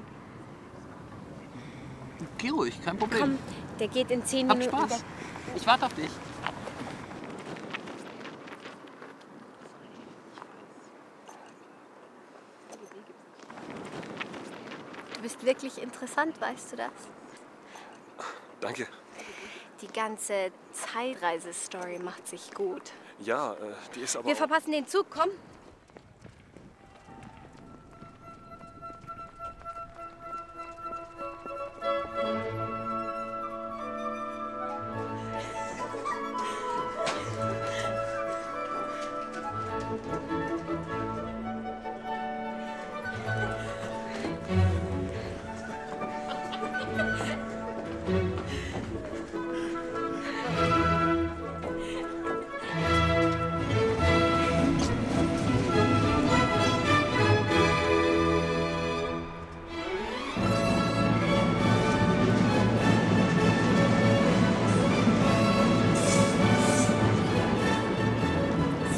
Geh ruhig, kein Problem. Komm, der geht in 10 Hab Minuten. Spaß. Ich warte auf dich. Du bist wirklich interessant, weißt du das? Danke. Die ganze Zeitreise-Story macht sich gut. Ja, die ist aber Wir auch... verpassen den Zug, komm.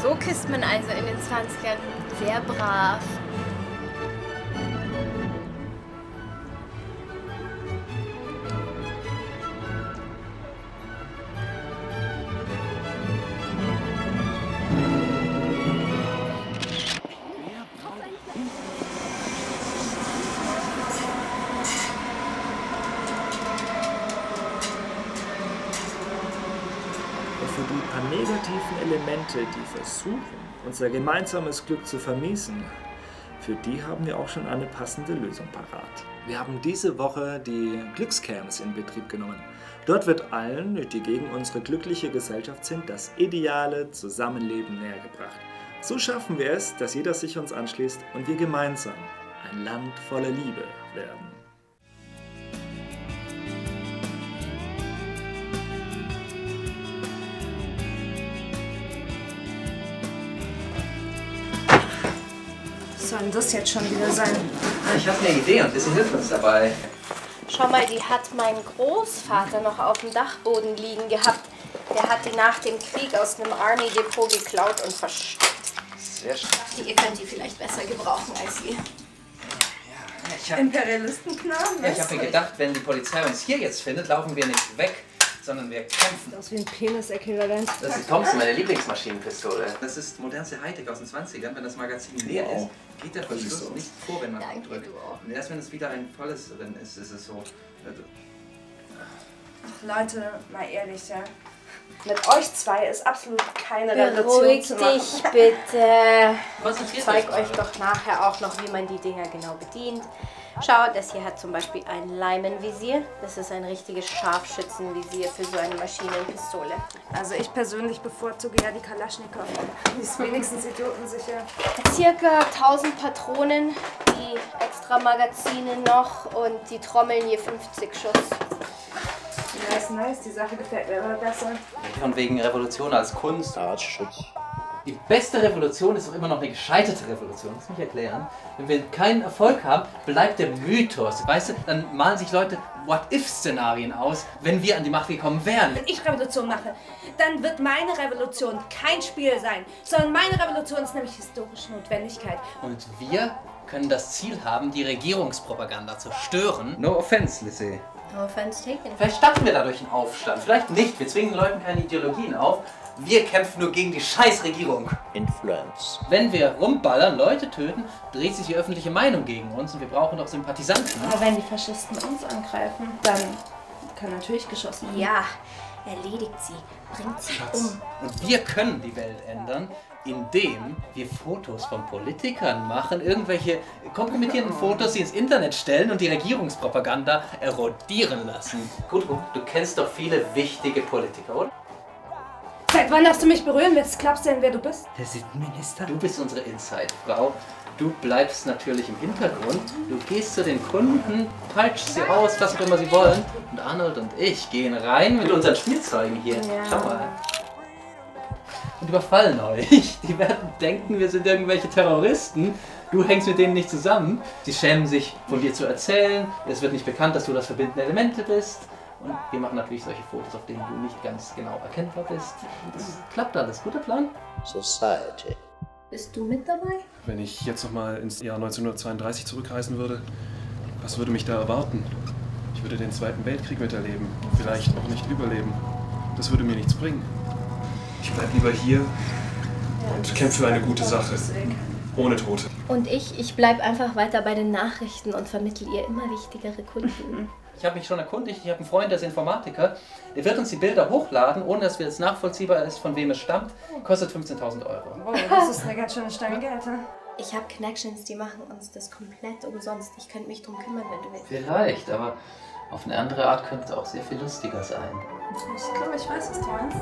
So küsst man also in den 20ern. Sehr brav. Und für die paar negativen Elemente, die versuchen, unser gemeinsames Glück zu vermiesen, für die haben wir auch schon eine passende Lösung parat. Wir haben diese Woche die Glückscamps in Betrieb genommen. Dort wird allen, die gegen unsere glückliche Gesellschaft sind, das ideale Zusammenleben nähergebracht. So schaffen wir es, dass jeder sich uns anschließt und wir gemeinsam ein Land voller Liebe werden. Was soll denn das jetzt schon wieder sein? Ich habe eine Idee und Lissy hilft uns dabei. Schau mal, die hat mein Großvater noch auf dem Dachboden liegen gehabt. Der hat die nach dem Krieg aus einem Army-Depot geklaut und versteckt. Sehr schön. Ihr könnt die vielleicht besser gebrauchen als wir. Imperialistenknaben? Ja, ich habe mir gedacht, wenn die Polizei uns hier jetzt findet, laufen wir nicht weg, sondern wir kämpfen. Das ist wie ein Penis-Äquivalent. Das ist Thompson, meine Lieblingsmaschinenpistole. Das ist modernste Hightech aus den 20ern. Wenn das Magazin leer ist, geht der Verschluss nicht vor, wenn man drückt. Und erst wenn es wieder ein volles drin ist, ist es so. Ach Leute, mal ehrlich, ja. Mit euch zwei ist absolut keine Revolution Beruhigt zu machen. dich bitte. Konzentriert Ich zeig euch euch doch nachher auch noch, wie man die Dinger genau bedient. Schau, das hier hat zum Beispiel ein Leimenvisier. Das ist ein richtiges Scharfschützenvisier für so eine Maschinenpistole. Also ich persönlich bevorzuge ja die Kalaschnikow. Die ist wenigstens idiotensicher. Circa 1000 Patronen, die extra Magazine noch und die trommeln je 50 Schuss. Nice, nice. Die Sache gefällt mir aber besser. Von wegen Revolution als Kunst. Artschutz. Die beste Revolution ist doch immer noch eine gescheiterte Revolution. Lass mich erklären. Wenn wir keinen Erfolg haben, bleibt der Mythos. Weißt du, dann malen sich Leute What-If-Szenarien aus, wenn wir an die Macht gekommen wären. Wenn ich Revolution mache, dann wird meine Revolution kein Spiel sein, sondern meine Revolution ist nämlich historische Notwendigkeit. Und wir können das Ziel haben, die Regierungspropaganda zu stören. No offense, Lissy. No offense taken. Vielleicht starten wir dadurch einen Aufstand. Vielleicht nicht. Wir zwingen Leuten keine Ideologien auf. Wir kämpfen nur gegen die Scheißregierung. Influence. Wenn wir rumballern, Leute töten, dreht sich die öffentliche Meinung gegen uns und wir brauchen doch Sympathisanten. Aber wenn die Faschisten uns angreifen, dann kann natürlich geschossen werden. Ja, erledigt sie, bringt sie um. Und wir können die Welt ändern, indem wir Fotos von Politikern machen, irgendwelche kompromittierenden Fotos, die ins Internet stellen und die Regierungspropaganda erodieren lassen. Gut, du kennst doch viele wichtige Politiker, oder? Seit wann darfst du mich berühren? Willst glaubst du denn, wer du bist? Der Sittenminister? Du bist unsere Inside-Frau. Du bleibst natürlich im Hintergrund. Du gehst zu den Kunden, peitschst sie aus, was auch immer sie wollen. Und Arnold und ich gehen rein mit unseren Spielzeugen hier. Ja. Schau mal. Und überfallen euch. Die werden denken, wir sind irgendwelche Terroristen. Du hängst mit denen nicht zusammen. Sie schämen sich, von dir zu erzählen. Es wird nicht bekannt, dass du das verbindende Element bist. Und wir machen natürlich solche Fotos, auf denen du nicht ganz genau erkennbar bist. Das klappt alles. Guter Plan? Society. Bist du mit dabei? Wenn ich jetzt nochmal ins Jahr 1932 zurückreisen würde, was würde mich da erwarten? Ich würde den Zweiten Weltkrieg miterleben, vielleicht auch nicht überleben. Das würde mir nichts bringen. Ich bleib lieber hier und kämpfe für eine gute Sache. Ohne Tote. Und ich bleib einfach weiter bei den Nachrichten und vermittle ihr immer wichtigere Kunden. Ich habe mich schon erkundigt, ich habe einen Freund, der ist Informatiker. Der wird uns die Bilder hochladen, ohne dass jetzt nachvollziehbar ist, von wem es stammt. Kostet 15.000 €. Wow, das ist eine ganz schöne Stange Geld, ne? Ich habe Connections, die machen uns das komplett umsonst. Ich könnte mich drum kümmern, wenn du willst. Vielleicht, aber auf eine andere Art könnte es auch sehr viel lustiger sein. Ich glaube, ich weiß, was du meinst.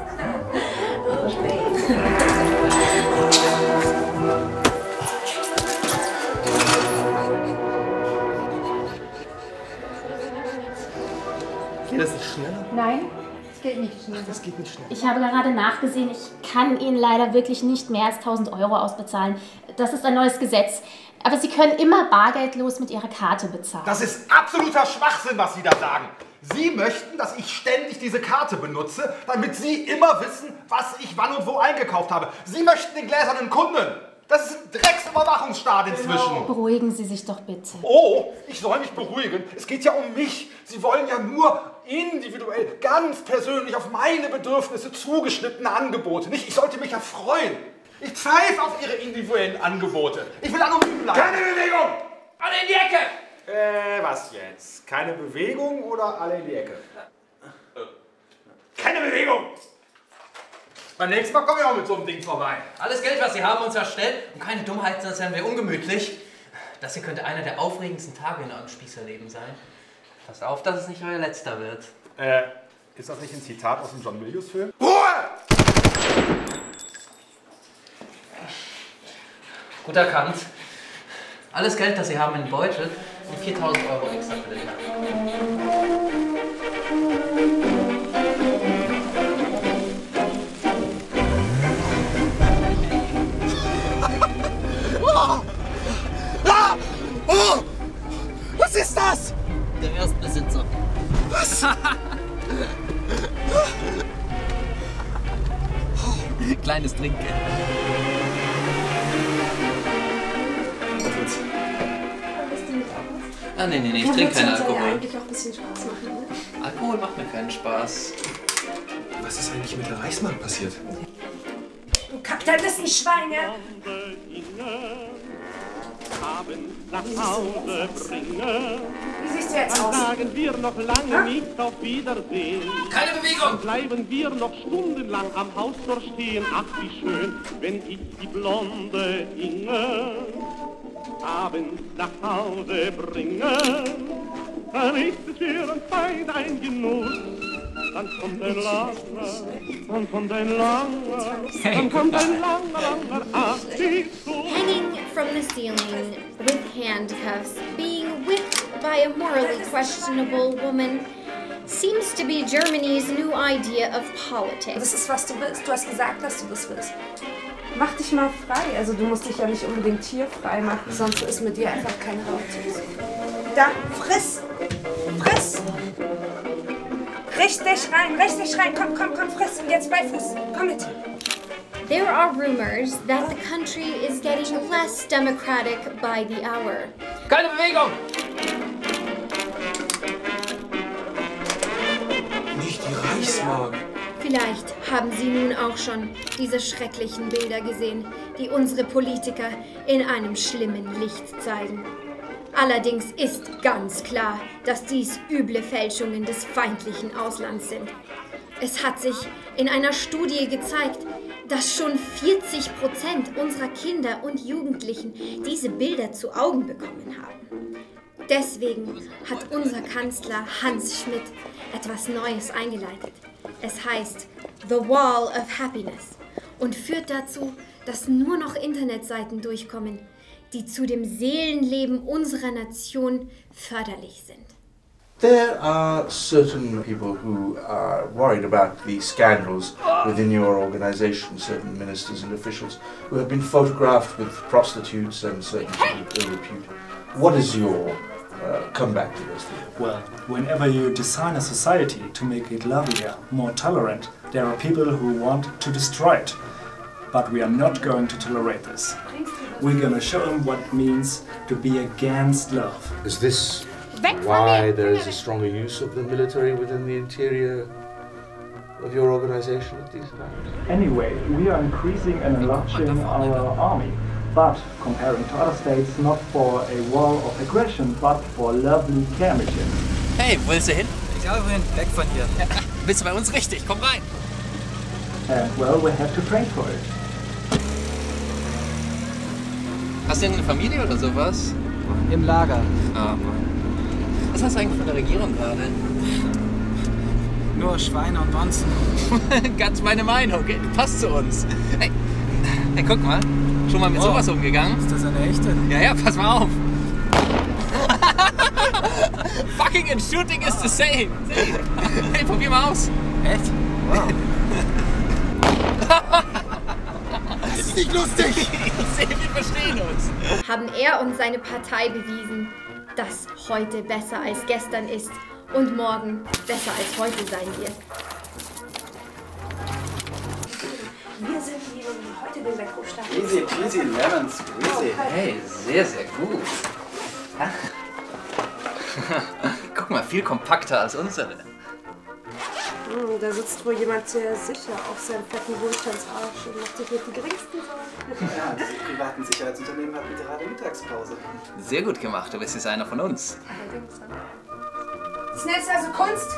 Geht das nicht schneller? Nein, es geht nicht schnell. Das geht nicht schnell. Ich habe gerade nachgesehen, ich kann Ihnen leider wirklich nicht mehr als 1.000 € ausbezahlen. Das ist ein neues Gesetz. Aber Sie können immer bargeldlos mit Ihrer Karte bezahlen. Das ist absoluter Schwachsinn, was Sie da sagen. Sie möchten, dass ich ständig diese Karte benutze, damit Sie immer wissen, was ich wann und wo eingekauft habe. Sie möchten den gläsernen Kunden. Das ist ein Drecksüberwachungsstaat inzwischen. Beruhigen Sie sich doch bitte. Oh, ich soll mich beruhigen. Es geht ja um mich. Sie wollen ja nur individuell, ganz persönlich auf meine Bedürfnisse zugeschnittene Angebote. Nicht, ich sollte mich ja freuen. Ich pfeife auf Ihre individuellen Angebote. Ich will anonym bleiben. Keine Bewegung! Alle in die Ecke! Was jetzt? Keine Bewegung oder alle in die Ecke? Keine Bewegung! Beim nächsten Mal kommen wir auch mit so einem Ding vorbei. Alles Geld, was Sie haben, uns erstellt. Und keine Dummheiten, sonst werden wir ungemütlich. Das hier könnte einer der aufregendsten Tage in eurem Spießerleben sein. Passt auf, dass es nicht euer letzter wird. Ist das nicht ein Zitat aus dem John Milius-Film? Gut erkannt. Alles Geld, das Sie haben, in den Beutel und 4.000 € extra für den Tag. kleines Trinkgeld. Ah, nee, ich trinke keinen Alkohol. Ja eigentlich auch ein bisschen Spaß machen, ne? Alkohol macht mir keinen Spaß. Was ist eigentlich mit der Reichsmark passiert? Du Kapitalistenschweine! Nach Hause bringen. Wie siehst du jetzt aus? Sagen wir noch lange nicht auf Wiedersehen. Keine Bewegung! Bleiben wir noch stundenlang am Haustor stehen. Ach, wie schön, wenn ich die blonde Inge abends nach Hause bringe. Dann ist es für uns beide ein Genuss. Dann kommt ein langer, dann kommt ein langer, dann kommt ein langer Abschied. Hanging from the ceiling with handcuffs, being whipped by a morally questionable woman seems to be Germany's new idea of politics. Das ist, was du willst. Du hast gesagt, dass du das willst. Mach dich mal frei. Also du musst dich ja nicht unbedingt hier frei machen, sonst ist mit dir einfach kein Raum. Da, friss! Friss! Richtig rein, komm, friss und jetzt bei Fuß, komm mit. There are rumors that the country is getting less democratic by the hour. Keine Bewegung! Nicht die Reichsmark. Vielleicht haben Sie nun auch schon diese schrecklichen Bilder gesehen, die unsere Politiker in einem schlimmen Licht zeigen. Allerdings ist ganz klar, dass dies üble Fälschungen des feindlichen Auslands sind. Es hat sich in einer Studie gezeigt, dass schon 40% unserer Kinder und Jugendlichen diese Bilder zu Augen bekommen haben. Deswegen hat unser Kanzler Hans Schmidt etwas Neues eingeleitet. Es heißt The Wall of Happiness und führt dazu, dass nur noch Internetseiten durchkommen, die zu dem Seelenleben unserer Nation förderlich sind. There are certain people who are worried about the scandals within your organization, certain ministers and officials who have been photographed with prostitutes and certain people of ill repute. What is your comeback to this? Well, whenever you design a society to make it lovelier, more tolerant, there are people who want to destroy it. But we are not going to tolerate this. We're going to show them what it means to be against love. Is this why there is a stronger use of the military within the interior of your organization at these times? Anyway, we are increasing and enlarging our army, but comparing to other states, not for a war of aggression, but for lovely care missions. Hey, wo willst du hin? Ich auch hin, weg von hier. Bist du bei uns richtig? Komm rein. And well, we have to train for it. Hast du denn eine Familie oder sowas? Im Lager. Ah, Mann. Was hast du eigentlich von der Regierung gerade? Nur Schweine und Bonzen. Ganz meine Meinung, okay? Passt zu uns. Hey, guck mal. Schon mal mit sowas umgegangen? Ist das eine echte? Ja, pass mal auf. Fucking and shooting is the same. Hey, probier mal aus. Echt? Wow. Das ist nicht lustig. Ich sehe, wir verstehen uns. Haben er und seine Partei bewiesen, dass heute besser als gestern ist und morgen besser als heute sein wird. Wir sind die, die heute den Weckruf starten. Easy peasy lemons squeezy. Hey, sehr, sehr gut. Guck mal, viel kompakter als unsere. Da sitzt wohl jemand sehr sicher auf seinem fetten Wohlstandsarsch und macht sich nicht die geringsten Sorgen. Ja, diese privaten Sicherheitsunternehmen hatten gerade Mittagspause. Sehr gut gemacht, du bist jetzt einer von uns. Das nennst du also Kunst?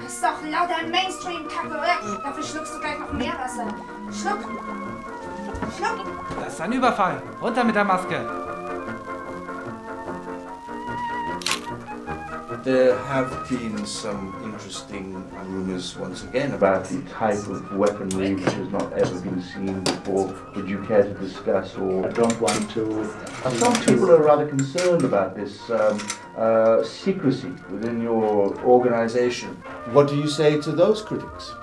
Das ist doch lauter Mainstream-Kacke. Dafür schluckst du gleich noch Meerwasser. Schluck! Schluck! Das ist ein Überfall. Runter mit der Maske. There have been some interesting rumors once again about the type of weaponry which has not ever been seen before. Would you care to discuss or... I don't want to... Some people are rather concerned about this secrecy within your organization. What do you say to those critics?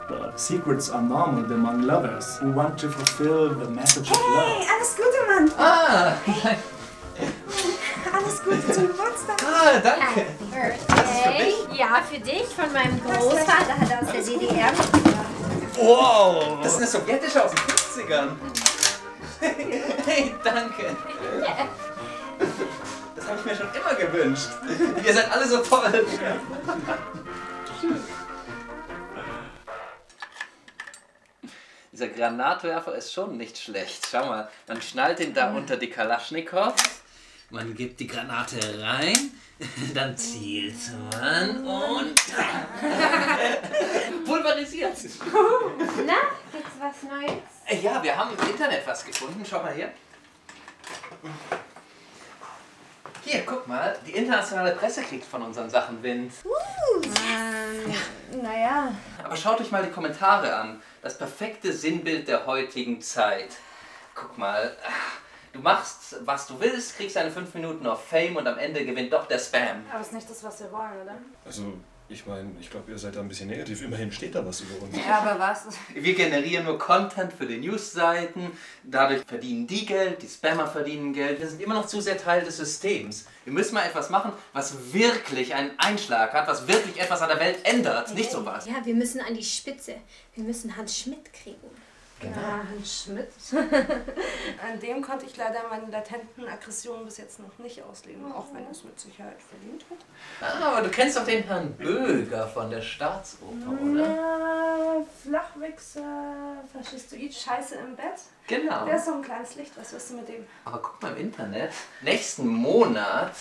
Well, secrets are normal among lovers who want to fulfill the message of love. Hey, alles Gute, Mann! Ah! Alles Gute zum Geburtstag! Ah, danke! Birthday. Ja, für dich von meinem Großvater hat er aus der DDR mitgebracht. Wow! Das ist eine sowjetische aus den 50ern. Hey, danke. Das habe ich mir schon immer gewünscht. Ihr seid alle so toll. Dieser Granatwerfer ist schon nicht schlecht. Schau mal, man schnallt ihn da unter die Kalaschnikow. Man gibt die Granate rein, dann zielt man und pulverisiert. Na, gibt's was Neues? Ja, wir haben im Internet was gefunden. Schau mal hier. Hier, guck mal. Die internationale Presse kriegt von unseren Sachen Wind. Naja. Aber schaut euch mal die Kommentare an. Das perfekte Sinnbild der heutigen Zeit. Guck mal. Du machst, was du willst, kriegst deine 5 Minuten auf Fame und am Ende gewinnt doch der Spam. Aber ist nicht das, was wir wollen, oder? Also, ich meine, ich glaube, ihr seid da ein bisschen negativ. Immerhin steht da was über uns. Ja, aber was? Wir generieren nur Content für die Newsseiten. Dadurch verdienen die Geld, die Spammer verdienen Geld. Wir sind immer noch zu sehr Teil des Systems. Wir müssen mal etwas machen, was wirklich einen Einschlag hat, was wirklich etwas an der Welt ändert. Nicht sowas. Ja, wir müssen an die Spitze. Wir müssen Hans Schmidt kriegen. Genau. Ja, Hans Schmidt. An dem konnte ich leider meine latenten Aggressionen bis jetzt noch nicht ausleben, auch wenn er es mit Sicherheit verdient hat. Ah, aber du kennst doch den Herrn Böger von der Staatsoper, oder? Ja, Flachwichser, Faschistoid, Scheiße im Bett. Genau. Der ist so ein kleines Licht, was wirst du mit dem? Aber guck mal im Internet. Nächsten Monat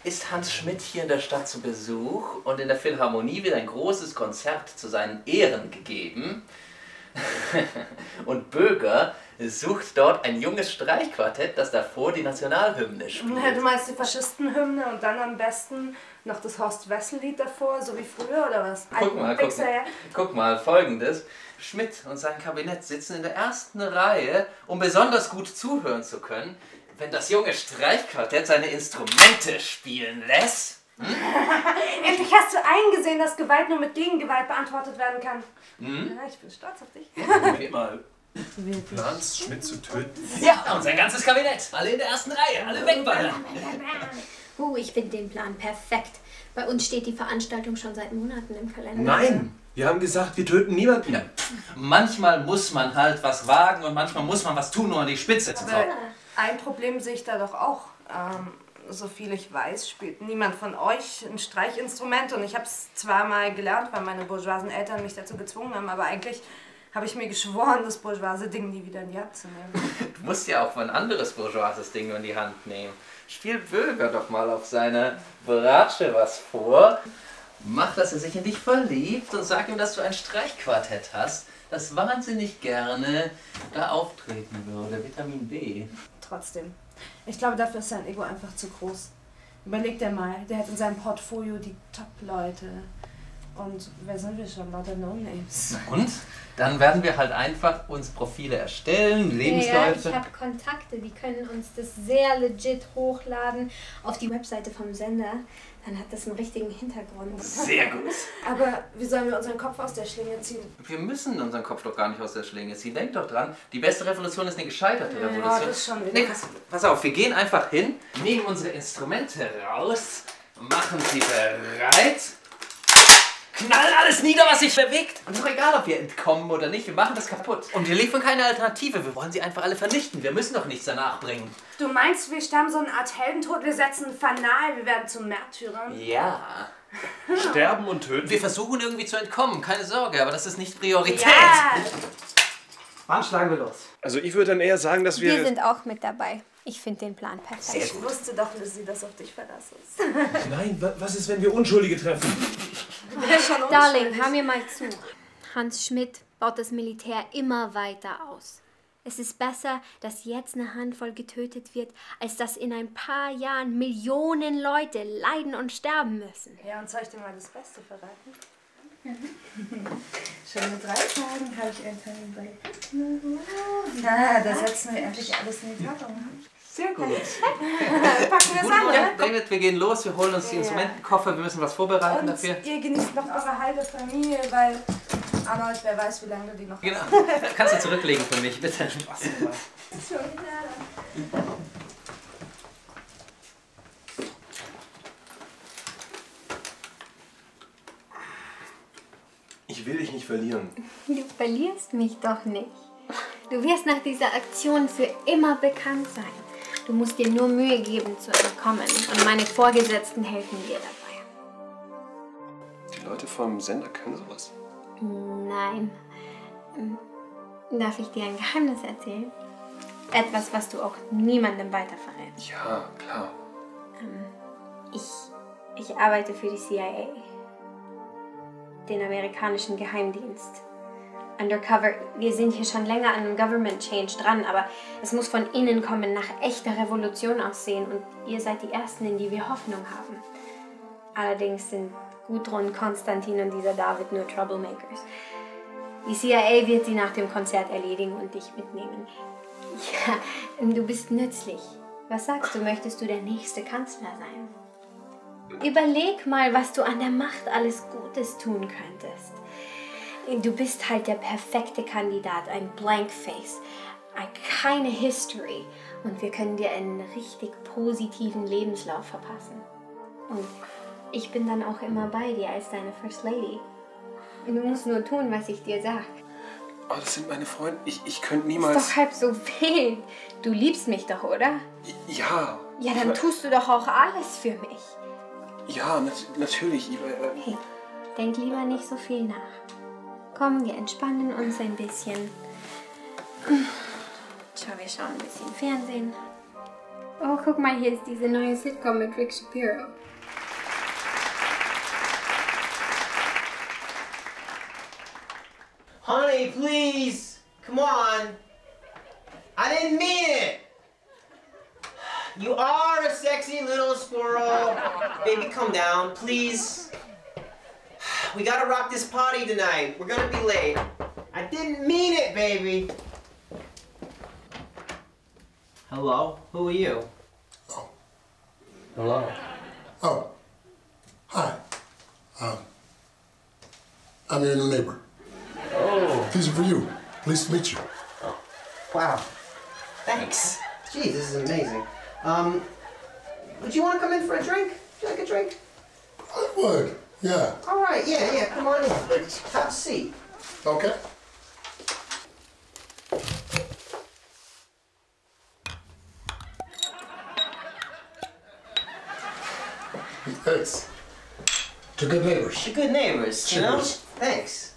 ist Hans Schmidt hier in der Stadt zu Besuch und in der Philharmonie wird ein großes Konzert zu seinen Ehren gegeben. Und Böger sucht dort ein junges Streichquartett, das davor die Nationalhymne spielt. Ja, du meinst die Faschistenhymne und dann am besten noch das Horst-Wessel-Lied davor, so wie früher, oder was? Guck mal, Folgendes. Schmidt und sein Kabinett sitzen in der ersten Reihe, um besonders gut zuhören zu können, wenn das junge Streichquartett seine Instrumente spielen lässt. Endlich hast du eingesehen, dass Gewalt nur mit Gegengewalt beantwortet werden kann. Hm? Ja, ich bin stolz auf dich. Wie mal. Planst, Schmidt zu töten? Ja, und sein ganzes Kabinett. Alle in der ersten Reihe, alle wegballern. Ich finde den Plan perfekt. Bei uns steht die Veranstaltung schon seit Monaten im Kalender. Nein! Wir haben gesagt, wir töten niemanden. Ja. Manchmal muss man halt was wagen und manchmal muss man was tun, um an die Spitze zu kommen. Ein Problem sehe ich da doch auch. Soviel ich weiß, spielt niemand von euch ein Streichinstrument und ich habe es zwar mal gelernt, weil meine bourgeoisen Eltern mich dazu gezwungen haben, aber eigentlich habe ich mir geschworen, das bourgeoise Ding nie wieder in die Hand zu nehmen. Du musst ja auch ein anderes bourgeoises Ding in die Hand nehmen. Spiel Böger doch mal auf seine Bratsche was vor. Mach, dass er sich in dich verliebt und sag ihm, dass du ein Streichquartett hast, das wahnsinnig gerne da auftreten würde. Vitamin B. Trotzdem. Ich glaube, dafür ist sein Ego einfach zu groß. Überleg dir mal, der hat in seinem Portfolio die Top-Leute. Und wer sind wir schon? Lauter No-Names. Und? Dann werden wir halt einfach uns Profile erstellen, Lebensläufe. Ja, ich habe Kontakte, die können uns das sehr legit hochladen auf die Webseite vom Sender. Dann hat das einen richtigen Hintergrund. Sehr gut. Aber wie sollen wir unseren Kopf aus der Schlinge ziehen? Wir müssen unseren Kopf doch gar nicht aus der Schlinge ziehen. Denk doch dran, die beste Revolution ist eine gescheiterte Revolution. Ja, das ist schon wieder. Nee, pass auf, wir gehen einfach hin, nehmen unsere Instrumente raus, machen sie bereit, knallen alles nieder, was sich bewegt. Und ist doch egal, ob wir entkommen oder nicht, wir machen das kaputt. Und wir liefern keine Alternative, wir wollen sie einfach alle vernichten. Wir müssen doch nichts danach bringen. Du meinst, wir sterben so eine Art Heldentod, wir setzen Fanal, wir werden zu Märtyrern? Ja. Sterben und töten? Wir versuchen irgendwie zu entkommen, keine Sorge, aber das ist nicht Priorität. Ja. Wann schlagen wir los? Also ich würde dann eher sagen, dass wir... Wir sind auch mit dabei. Ich finde den Plan perfekt. Ich wusste doch, Lizzie, dass auf dich Verlass ist. Nein, was ist, wenn wir Unschuldige treffen? Darling, hör mir mal zu. Hans Schmidt baut das Militär immer weiter aus. Es ist besser, dass jetzt eine Handvoll getötet wird, als dass in ein paar Jahren Millionen Leute leiden und sterben müssen. Ja, und soll ich dir mal das Beste verraten? Schon mit 3 Tagen habe ich einen Termin bei. Na, da setzen wir endlich alles in die Tat um. Sehr gut. Packen wir es an, Ja, ne? David, wir gehen los, wir holen uns die Instrumentenkoffer, wir müssen was vorbereiten Und dafür. ihr genießt noch eure halbe Familie, weil Arnold, wer weiß, wie lange du die noch Genau. hast. Kannst du zurücklegen für mich, bitte. Spaß. Schon wieder. Ich will dich nicht verlieren. Du verlierst mich doch nicht. Du wirst nach dieser Aktion für immer bekannt sein. Du musst dir nur Mühe geben zu entkommen und meine Vorgesetzten helfen dir dabei. Die Leute vom Sender können sowas? Nein. Darf ich dir ein Geheimnis erzählen? Etwas, was du auch niemandem weiter verrätst. Ja, klar. Ich arbeite für die CIA. Den amerikanischen Geheimdienst. Undercover. Wir sind hier schon länger an einem Government Change dran, aber es muss von innen kommen, nach echter Revolution aussehen und ihr seid die Ersten, in die wir Hoffnung haben. Allerdings sind Gudrun, Konstantin und dieser David nur Troublemakers. Die CIA wird sie nach dem Konzert erledigen und dich mitnehmen. Ja, du bist nützlich. Was sagst du, möchtest du der nächste Kanzler sein? Überleg mal, was du an der Macht alles Gutes tun könntest. Du bist halt der perfekte Kandidat, ein Blank Face, keine History und wir können dir einen richtig positiven Lebenslauf verpassen. Und ich bin dann auch immer bei dir als deine First Lady. Du musst nur tun, was ich dir sag. Oh, das sind meine Freunde. Ich könnte niemals... Ist doch halb so wild. Du liebst mich doch, oder? Ja. Ja, dann tust du doch auch alles für mich. Ja, natürlich. Hey, denk lieber nicht so viel nach. Komm, wir entspannen uns ein bisschen. Schau, wir schauen ein bisschen Fernsehen. Oh, guck mal, hier ist diese neue Sitcom mit Rick Shapiro. Honey, please! Come on! I didn't mean it! You are a sexy little squirrel. Baby, come down, please. We gotta rock this party tonight. We're gonna be late. I didn't mean it, baby. Hello? Who are you? Oh. Hello? Oh. Hi. I'm your new neighbor. Oh. These are for you. Pleased to meet you. Wow. Thanks. Jeez, this is amazing. Would you want to come in for a drink? Would you like a drink? I would, yeah. All right, yeah, come on in. Have a seat. Okay. Thanks. To good neighbors. To good neighbors, you know? Cheers. Thanks.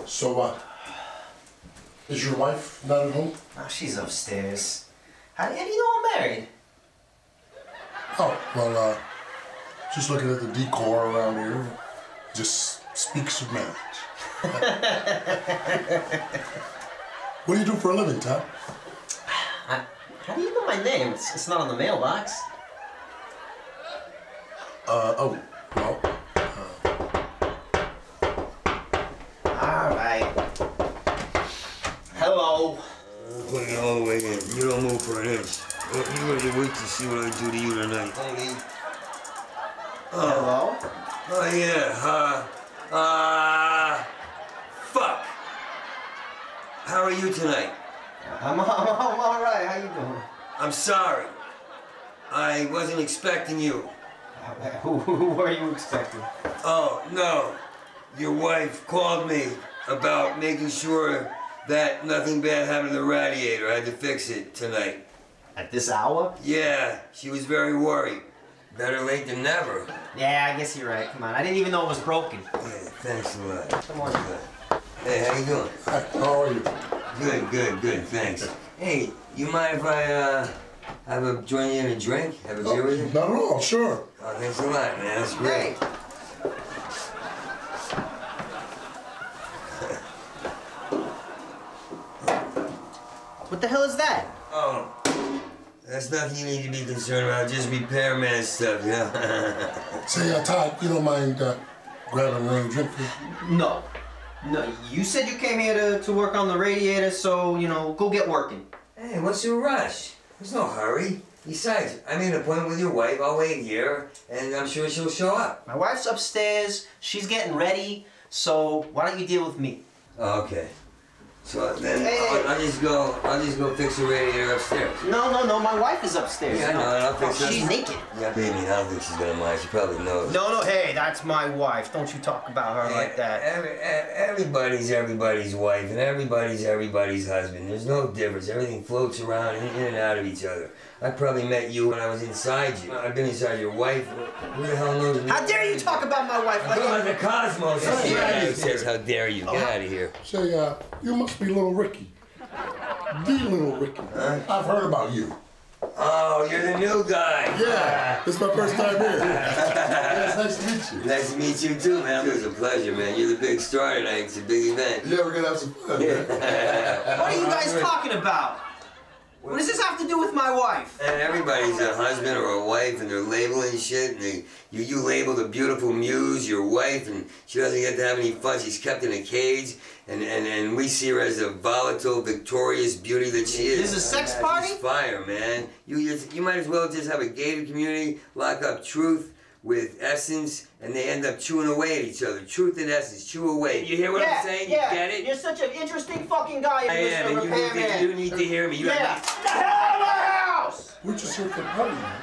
So what? Is your wife not at home? Oh, she's upstairs. How do you know I'm married? Oh, well, just looking at the decor around here, just speaks of marriage. What do you do for a living, Todd? How do you know my name? It's not on the mailbox. Oh, well. All right. Hello. Put it all the way in. You don't move for an inch. You ready to wait to see what I do to you tonight? Hello? Oh, yeah. Fuck. How are you tonight? I'm all right. How you doing? I'm sorry. I wasn't expecting you. Who were you expecting? Oh, no. Your wife called me about making sure that nothing bad happened to the radiator. I had to fix it tonight. At this hour? Yeah, she was very worried. Better late than never. Yeah, I guess you're right. Come on, I didn't even know it was broken. Yeah, thanks a lot. Come on. Hey, how you doing? Hi, how are you? Good, thanks. Hey, you mind if I, join you in a drink? Have a beer with you? Not at all, sure. Oh, thanks a lot, man. That's great. What the hell is that? Oh, that's nothing you need to be concerned about. Just repairman stuff, you know? Say, Todd, you don't mind grabbing another drink for you? No. No, you said you came here to work on the radiator, so, you know, go get working. Hey, what's your rush? There's no hurry. Besides, I made an appointment with your wife. I'll wait here, and I'm sure she'll show up. My wife's upstairs. She's getting ready, so why don't you deal with me? Oh, okay. So then I'll just go fix the radiator upstairs. No, my wife is upstairs. Yeah, I know, and I'll fix her. She's naked. Yeah, baby, I don't think she's gonna mind. She probably knows. No, hey, that's my wife. Don't you talk about her like that. Everybody's everybody's wife, and everybody's everybody's husband. There's no difference. Everything floats around in and out of each other. I probably met you when I was inside you. I've been inside your wife. Who the hell knows? How dare you talk about my wife like that? The cosmos. Hey, Says, how dare you? Get out of here. Say, you must be Little Ricky. The Little Ricky. I've heard about you. Oh, you're the new guy. Yeah, this is my first time here. It's nice to meet you. Nice to meet you too, man. It was a pleasure, man. You're the big star tonight. It's a big event. Yeah, we're gonna have some fun, man. What are you guys talking about? What does this have to do with my wife? And everybody's a husband or a wife, and they're labeling shit, and you label the beautiful muse your wife, and she doesn't get to have any fun. She's kept in a cage, and we see her as a volatile, victorious beauty that she is. This is a sex party? She's fire, man. You might as well just have a gated community, lock up Truth with Essence, and they end up chewing away at each other. Truth and Essence, chew away. You hear what I'm saying? Yeah. You get it? You're such an interesting fucking guy. I am, and you need to hear me. You Get the hell out of my house! We're just here for a party, man.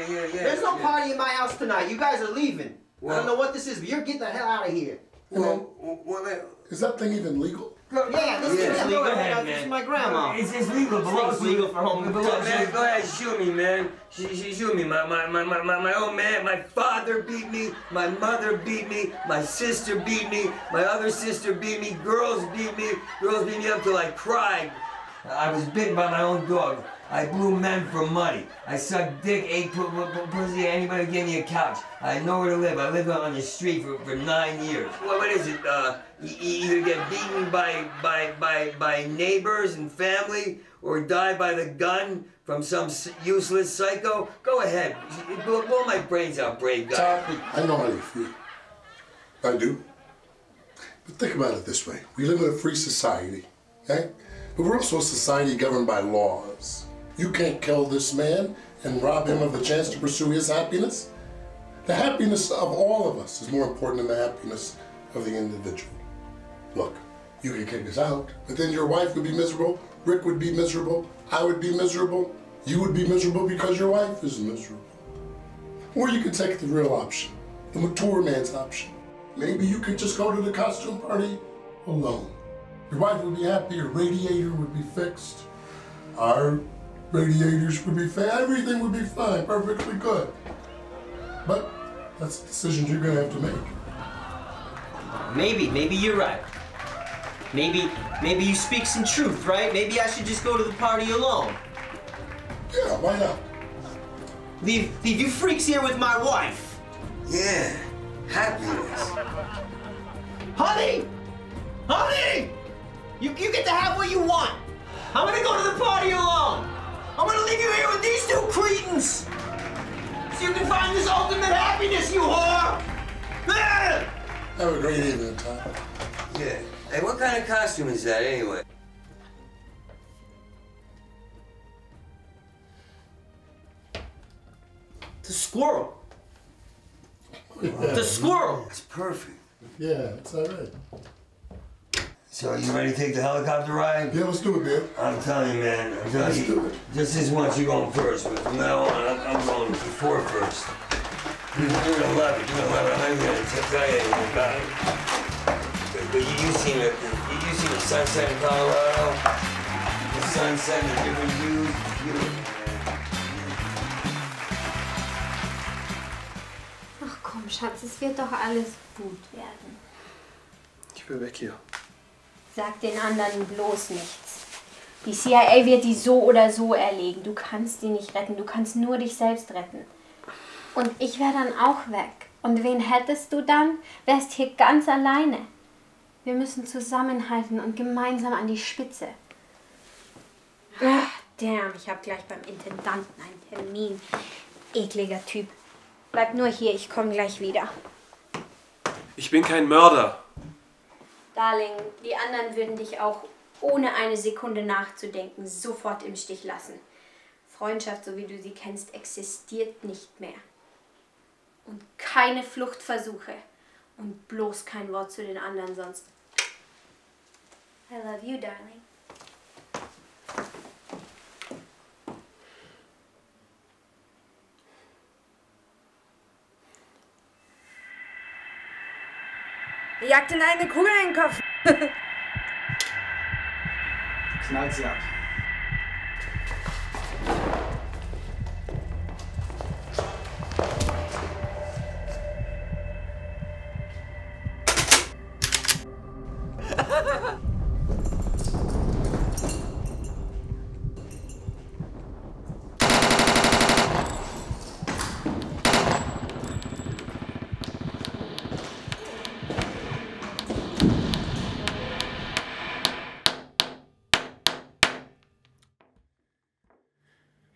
Yeah. There's no party in my house tonight. You guys are leaving. I don't know what this is, but you're getting the hell out of here. Is that thing even legal? Yeah, this is legal. Go ahead, This man. is my grandma. It's legal. It's legal for home. Man, go ahead, shoot me, man. She shoot me. My old man, my father beat me. My mother beat me. My sister beat me. My other sister beat me. Girls beat me. Girls beat me up till I cried. I was bitten by my own dog. I blew men for money. I sucked dick, ate pussy, anybody gave me a couch. I had nowhere to live. I lived on the street for 9 years. What is it? You either get beaten by neighbors and family, or die by the gun from some useless psycho? Go ahead. Blow my brains out, brave guy. I know how you feel. I do. But think about it this way. We live in a free society, okay? But we're also a society governed by laws. You can't kill this man and rob him of the chance to pursue his happiness. The happiness of all of us is more important than the happiness of the individual. Look, you can kick us out, but then your wife would be miserable, Rick would be miserable, I would be miserable, you would be miserable because your wife is miserable. Or you could take the real option, the mature man's option. Maybe you could just go to the costume party alone. Your wife would be happy, your radiator would be fixed, our radiators would be fine, everything would be fine, perfectly good. But that's a decision you're gonna have to make. Maybe you're right. Maybe you speak some truth, right? Maybe I should just go to the party alone. Yeah, why not? Leave you freaks here with my wife. Yeah, happiness. Honey! You get to have what you want. I'm gonna go to the party alone. I'm gonna leave you here with these two cretins. So you can find this ultimate happiness, you whore! Have a great evening, Tom. Yeah. Hey, what kind of costume is that anyway? The squirrel. The squirrel. It's perfect. Yeah, it's all right. So you ready to take the helicopter ride? Yeah, let's do it, man. I'm telling you, man. I'm telling Let's you. do it. Just this once, you're going first. But from now on, I'm going before first. You're gonna love it. You're gonna love it. I'm not even gonna tell you anything about it. But you seen the sunset in Colorado? The sunset and the different views. Beautiful. Ach komm, Schatz, es wird doch alles gut werden. Ich will weg hier. Sag den anderen bloß nichts. Die CIA wird die so oder so erlegen. Du kannst die nicht retten. Du kannst nur dich selbst retten. Und ich wäre dann auch weg. Und wen hättest du dann? Wärst hier ganz alleine. Wir müssen zusammenhalten und gemeinsam an die Spitze. Ach, damn, ich habe gleich beim Intendanten einen Termin. Ekliger Typ. Bleib nur hier, ich komme gleich wieder. Ich bin kein Mörder. Darling, die anderen würden dich auch ohne eine Sekunde nachzudenken sofort im Stich lassen. Freundschaft, so wie du sie kennst, existiert nicht mehr. Und keine Fluchtversuche. Und bloß kein Wort zu den anderen, sonst... I love you, darling. Ihr jagt in eine Kugel in den Kopf. Knallt sie ab.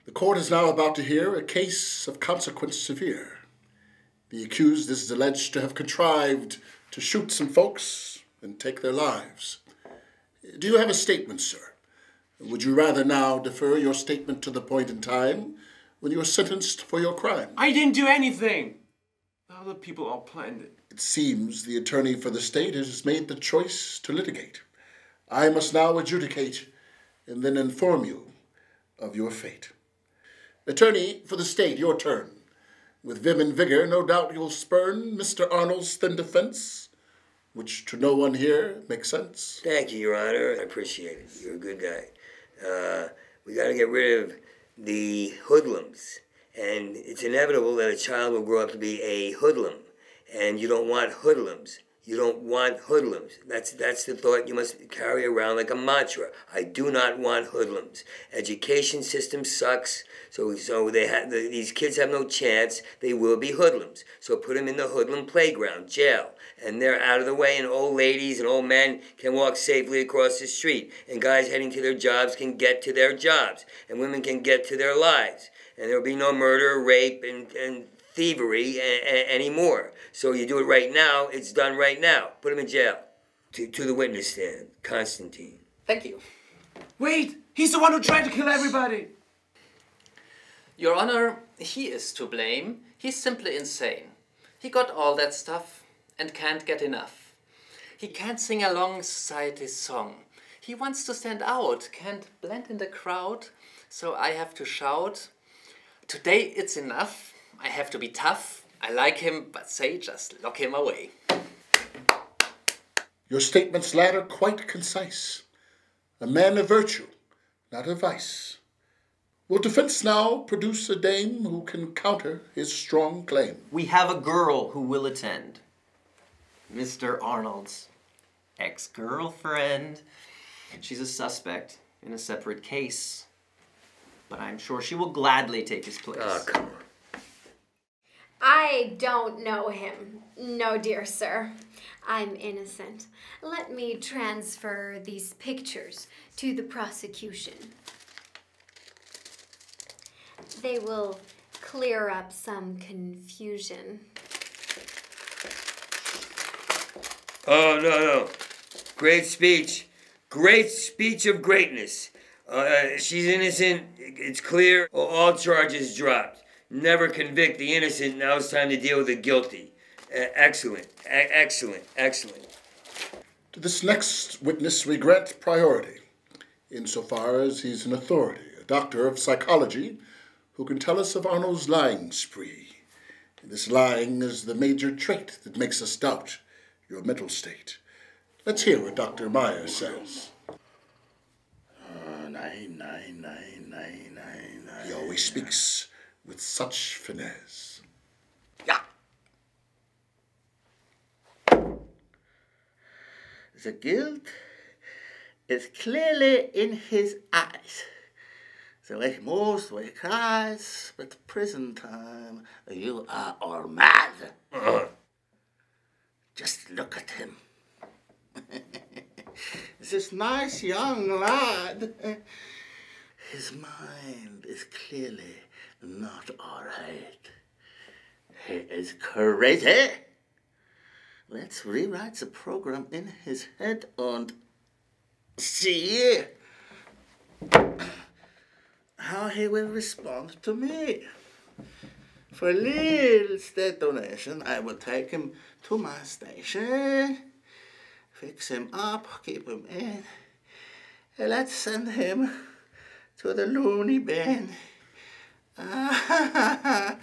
The court is now about to hear a case of consequence severe. The accused is alleged to have contrived to shoot some folks and take their lives. Do you have a statement, sir? Would you rather now defer your statement to the point in time when you are sentenced for your crime? I didn't do anything. The other people all planned it. It seems the attorney for the state has made the choice to litigate. I must now adjudicate and then inform you of your fate. Attorney for the state, your turn. With vim and vigor, no doubt you'll spurn Mr. Arnold's thin defense, which to no one here makes sense. Thank you, Your Honor. I appreciate it. You're a good guy. We got to get rid of the hoodlums. And it's inevitable that a child will grow up to be a hoodlum. And you don't want hoodlums. You don't want hoodlums. That's the thought you must carry around like a mantra. I do not want hoodlums. Education system sucks, so these kids have no chance. They will be hoodlums. So put them in the hoodlum playground, jail, and they're out of the way, and old ladies and old men can walk safely across the street, and guys heading to their jobs can get to their jobs, and women can get to their lives, and there will be no murder, rape, and thievery anymore. So you do it right now, it's done right now. Put him in jail. To the witness stand, Constantine. Thank you. Wait! He's the one who tried to kill everybody! Your Honor, he is to blame. He's simply insane. He got all that stuff and can't get enough. He can't sing along society's song. He wants to stand out, can't blend in the crowd, so I have to shout, today it's enough. I have to be tough. I like him, but say just lock him away. Your statements, lad, are quite concise. A man of virtue, not of vice. Will defense now produce a dame who can counter his strong claim? We have a girl who will attend. Mr. Arnold's ex-girlfriend. She's a suspect in a separate case, but I'm sure she will gladly take his place. Oh, come on. I don't know him. No, dear sir. I'm innocent. Let me transfer these pictures to the prosecution. They will clear up some confusion. Oh, no. Great speech. Great speech of greatness. She's innocent. It's clear. All charges dropped. Never convict the innocent. Now it's time to deal with the guilty. Excellent. Excellent. To this next witness we grant priority, insofar as he's an authority, a doctor of psychology, who can tell us of Arnold's lying spree. This lying is the major trait that makes us doubt your mental state. Let's hear what Dr. Meyer says. He always speaks with such finesse. Yeah. The guilt is clearly in his eyes. The way he moves, the way he cries, but prison time, you are all mad. Just look at him. This nice young lad. His mind is clearly not all right. He is crazy. Let's rewrite the program in his head and see how he will respond to me. For a little state donation, I will take him to my station, fix him up, keep him in. Let's send him to the loony bin.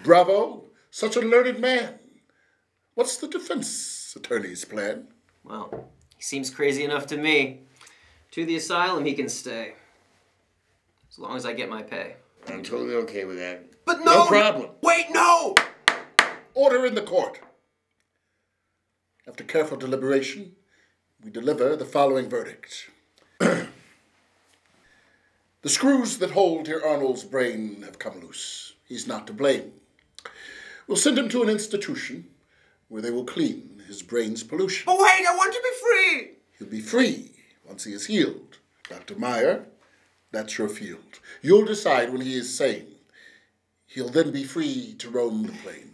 Bravo! Such a learned man. What's the defense attorney's plan? Well, he seems crazy enough to me. To the asylum he can stay. As long as I get my pay. I'm totally okay with that. But no problem. Wait, no! Order in the court. After careful deliberation, we deliver the following verdict. The screws that hold Herr Arnold's brain have come loose. He's not to blame. We'll send him to an institution where they will clean his brain's pollution. But wait, I want to be free! He'll be free once he is healed. Dr. Meyer, that's your field. You'll decide when he is sane. He'll then be free to roam the plain.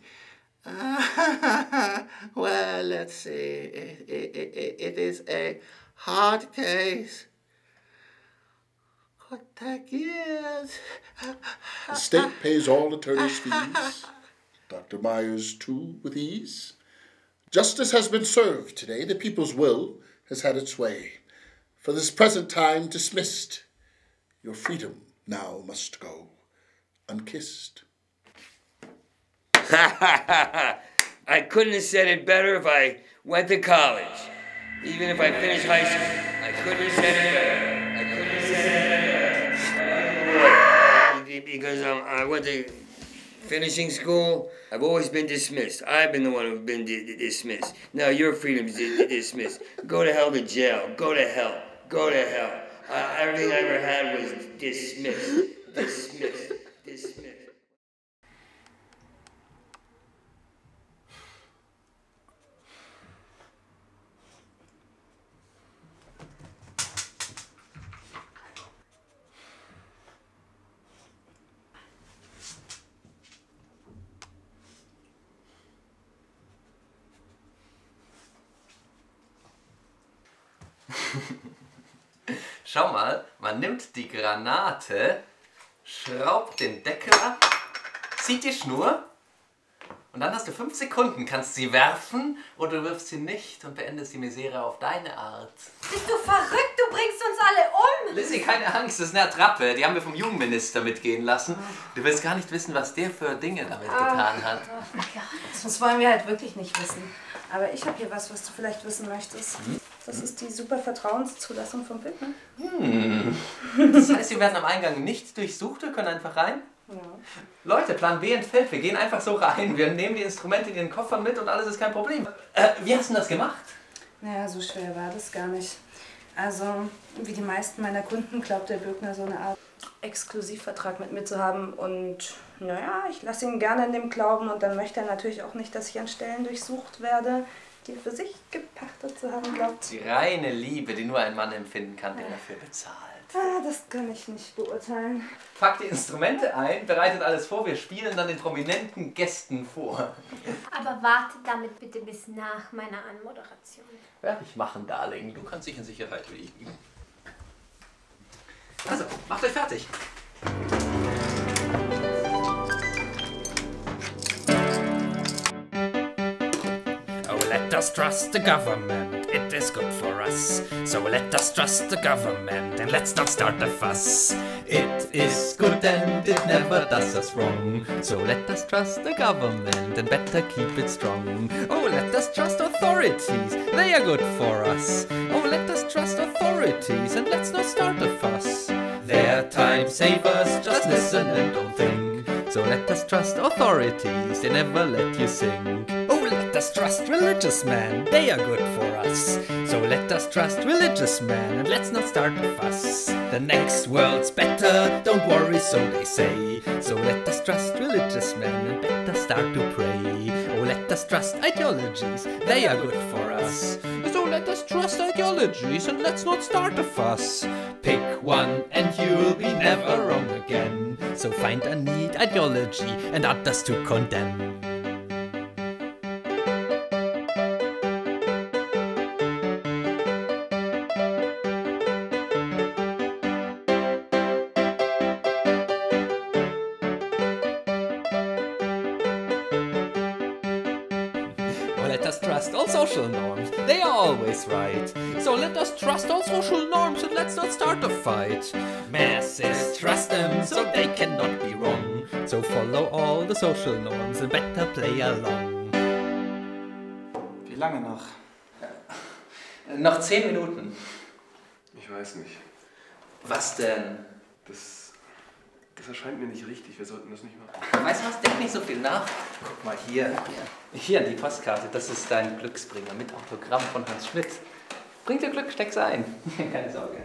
Well, let's see. It is a hard case. Could take years. The state pays all attorneys' fees. Dr. Myers, too, with ease. Justice has been served today. The people's will has had its way. For this present time dismissed. Your freedom now must go unkissed. I couldn't have said it better if I went to college. Even if I finished high school, I couldn't have said it better. I couldn't have said it better. Because I went to finishing school, I've always been dismissed. I've been the one who's been dismissed. Now your freedom's dismissed. Go to hell to jail. Go to hell. Go to hell. Everything I ever had was dismissed. Dismissed. Dismissed. Schau mal, man nimmt die Granate, schraubt den Deckel ab, zieht die Schnur und dann hast du 5 Sekunden, kannst sie werfen oder du wirfst sie nicht und beendest die Misere auf deine Art. Bist du verrückt? Du bringst uns alle um! Lizzie, keine Angst, das ist eine Attrappe. Die haben wir vom Jugendminister mitgehen lassen. Du willst gar nicht wissen, was der für Dinge damit getan hat. Das wollen wir halt wirklich nicht wissen. Aber ich habe hier was du vielleicht wissen möchtest. Das ist die super Vertrauenszulassung vom Bildner. Das heißt, wir werden am Eingang nicht durchsucht, wir können einfach rein? Ja. Leute, Plan B entfällt, wir gehen einfach so rein, wir nehmen die Instrumente in den Koffern mit und alles ist kein Problem. Wie hast du das gemacht? Naja, so schwer war das gar nicht. Also, wie die meisten meiner Kunden glaubt der Bürgner so eine Art Exklusivvertrag mit mir zu haben und naja, ich lasse ihn gerne in dem Glauben und dann möchte er natürlich auch nicht, dass ich an Stellen durchsucht werde, die er für sich gepachtet zu haben glaubt. Die reine Liebe, die nur ein Mann empfinden kann, der dafür bezahlt. Das kann ich nicht beurteilen. Packt die Instrumente ein, bereitet alles vor, wir spielen dann den prominenten Gästen vor. Aber wartet damit bitte bis nach meiner Anmoderation. Fertig machen, Darling. Du kannst dich in Sicherheit wiegen. Also, macht euch fertig. Oh, let us trust the government, it is good for us. So let us trust the government and let's not start a fuss. It is good and it never does us wrong. So let us trust the government and better keep it strong. Oh, let us trust authorities, they are good for us. Oh, let us trust authorities and let's not start a fuss. Their time savers, just listen and don't think. So let us trust authorities, they never let you sing. Oh, let us trust religious men, they are good for us. So let us trust religious men and let's not start a fuss. The next world's better, don't worry, so they say. So let us trust religious men and better start to pray. Oh, let us trust ideologies, they are good for us. So let us trust ideologies and let's not start a fuss. Pick one and you'll be never wrong again. So find a neat ideology and others to condemn. Let us trust all social norms, they are always right. So let us trust all social norms and let's not start a fight. Masses trust them so they cannot be wrong. So follow all the social norms and better play along. Wie lange noch? Noch 10 Minuten. Ich weiß nicht. Was denn? Das erscheint mir nicht richtig. Wir sollten das nicht machen. Weißt du was? Denk nicht so viel nach. Guck mal hier. Hier die Postkarte. Das ist dein Glücksbringer mit Autogramm von Hans Schmidt. Bringt dir Glück, steck's ein. Keine Sorge.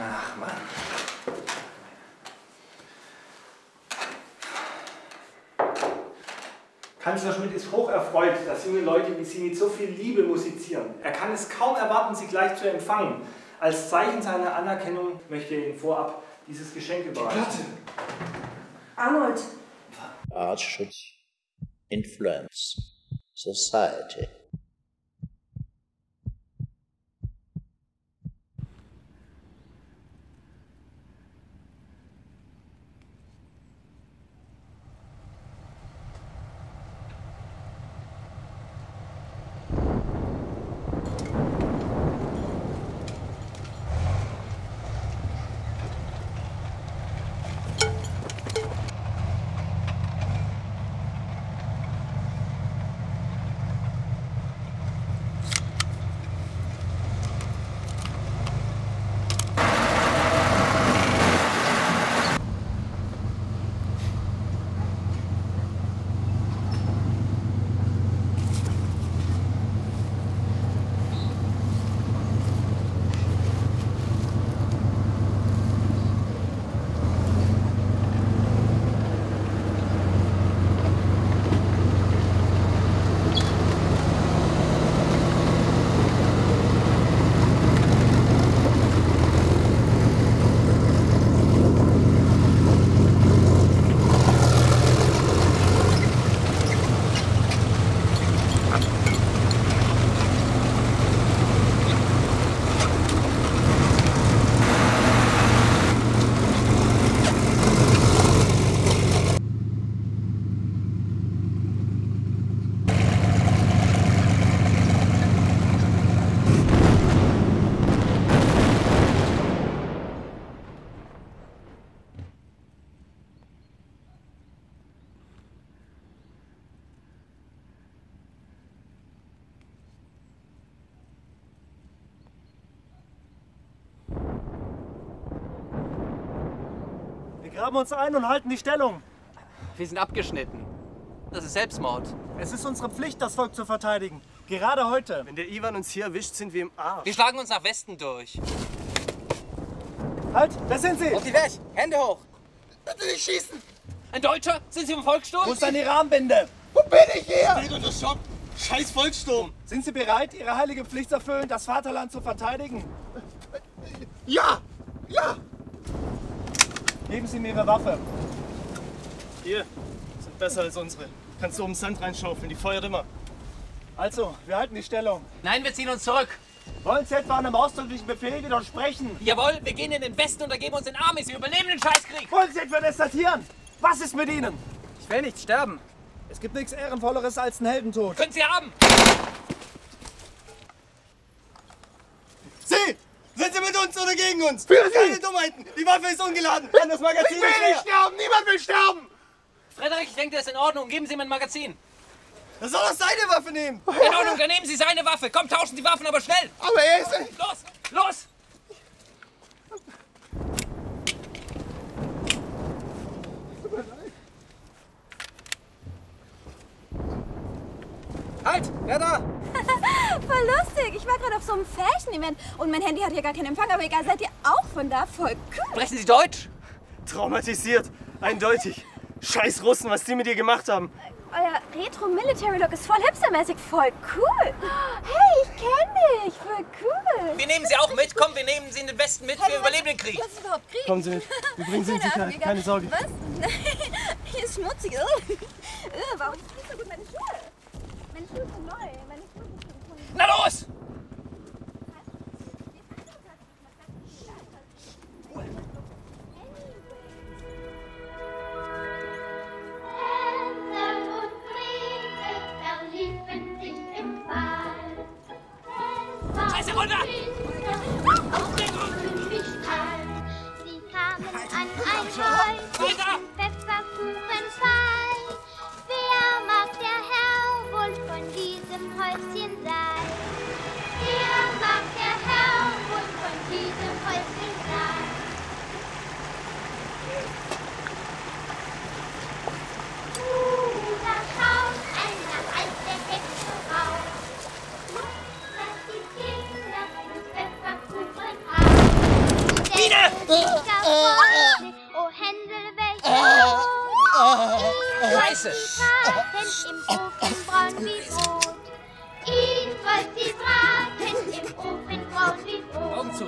Ach, Mann. Kanzler Schmidt ist hoch erfreut, dass junge Leute wie Sie mit so viel Liebe musizieren. Er kann es kaum erwarten, Sie gleich zu empfangen. Als Zeichen seiner Anerkennung möchte er Ihnen vorab dieses Geschenk überreichen. Arnold. Art should influence society. Wir graben uns ein und halten die Stellung. Wir sind abgeschnitten. Das ist Selbstmord. Es ist unsere Pflicht, das Volk zu verteidigen. Gerade heute. Wenn der Ivan uns hier erwischt, sind wir im Arsch. Wir schlagen uns nach Westen durch. Halt, da sind Sie! Auf die Weg! Hände hoch! Bitte nicht schießen! Ein Deutscher? Sind Sie im Volkssturm? Wo ist deine Rahmenbinde? Wo bin ich hier? Steht unter Schock! Scheiß Volkssturm! Sind Sie bereit, Ihre heilige Pflicht zu erfüllen, das Vaterland zu verteidigen? Ja! Ja! Geben Sie mir Ihre Waffe. Hier, sind besser als unsere. Kannst du oben Sand reinschaufeln, die feuert immer. Also, wir halten die Stellung. Nein, wir ziehen uns zurück. Wollen Sie etwa einem ausdrücklichen Befehl widersprechen? Jawohl, wir gehen in den Westen und ergeben uns den Amis. Wir übernehmen den Scheißkrieg. Wollen Sie etwa desertieren? Was ist mit Ihnen? Ich will nicht sterben. Es gibt nichts Ehrenvolleres als einen Heldentod. Können Sie haben! Sie! Sind Sie mit uns oder gegen uns? Für Sie! Keine Dummheiten! Die Waffe ist ungeladen! Kann das Magazin Ich will nicht sterben! Niemand will sterben! Frederik, ich denke, das ist in Ordnung. Geben Sie mir ein Magazin. Er soll doch seine Waffe nehmen! In Ordnung, dann nehmen Sie seine Waffe. Komm, tauschen die Waffen, aber schnell! Aber er ist... Los! Los! Halt! Wer da? Voll lustig. Ich war gerade auf so einem Fashion-Event und mein Handy hat hier gar keinen Empfang, aber egal, seid ihr auch von da? Voll cool. Sprechen Sie Deutsch? Traumatisiert. Eindeutig. Scheiß Russen, was die mit dir gemacht haben. Euer Retro-Military-Look ist voll hipstermäßig. Voll cool. Hey, ich kenne dich. Voll cool. Wir nehmen Sie auch mit. Komm, wir nehmen Sie in den Westen mit. Wir überleben den Krieg. Was ist überhaupt Krieg? Kommen Sie mit. Wir bringen Sie in Sicherheit. Keine Sorge. Was? Nein, hier ist schmutzig. Warum ist nicht so gut meine Schuhe? Meine Schuhe sind neu. Meine Schuhe sind von... Na los! runter! Sie kamen an ein Häuschen, Pfefferkuchenfei. Wer mag der Herr wohl von diesem Häuschen sein? Wer mag der Herr wohl von diesem Häuschen sein? Da schaut eine alte Hexe raus. Dass die Kinder den Pfefferkuchen haben. Wieder! Oh Händel, welcher Scheiße! Im Ofen braun wie Brot. Ihn wollt sie braten im Ofen braun wie Brot. Augen zu!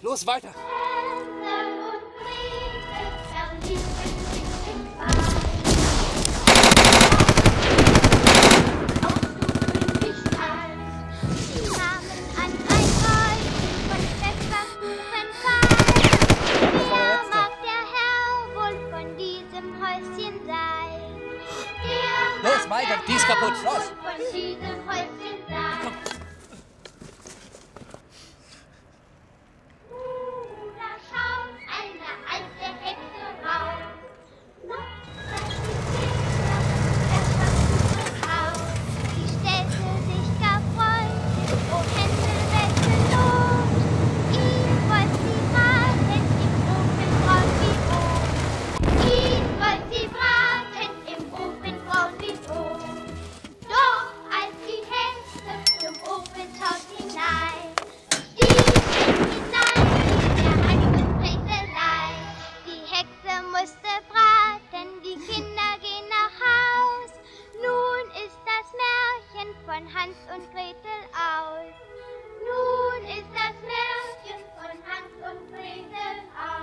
Los, weiter! Los, weiter, die ist kaputt, los! Von diesem Häuschen sein. Da schaut eine alte Hexe raus. Dass die Kinder Pfefferkuchen aus. Sie stellte sich gar freundlich, oh Händel, welche Not. Ihn wollt sie braten im Ofen braun wie Brot. Ihn wollt sie braten im Ofen braun wie Brot. Doch als die Hexe zum Ofen schaut hinein, die Hexe musste braten, die Kinder gehen nach Haus. Nun ist das Märchen von Hans und Gretel aus. Nun ist das Märchen von Hans und Gretel aus.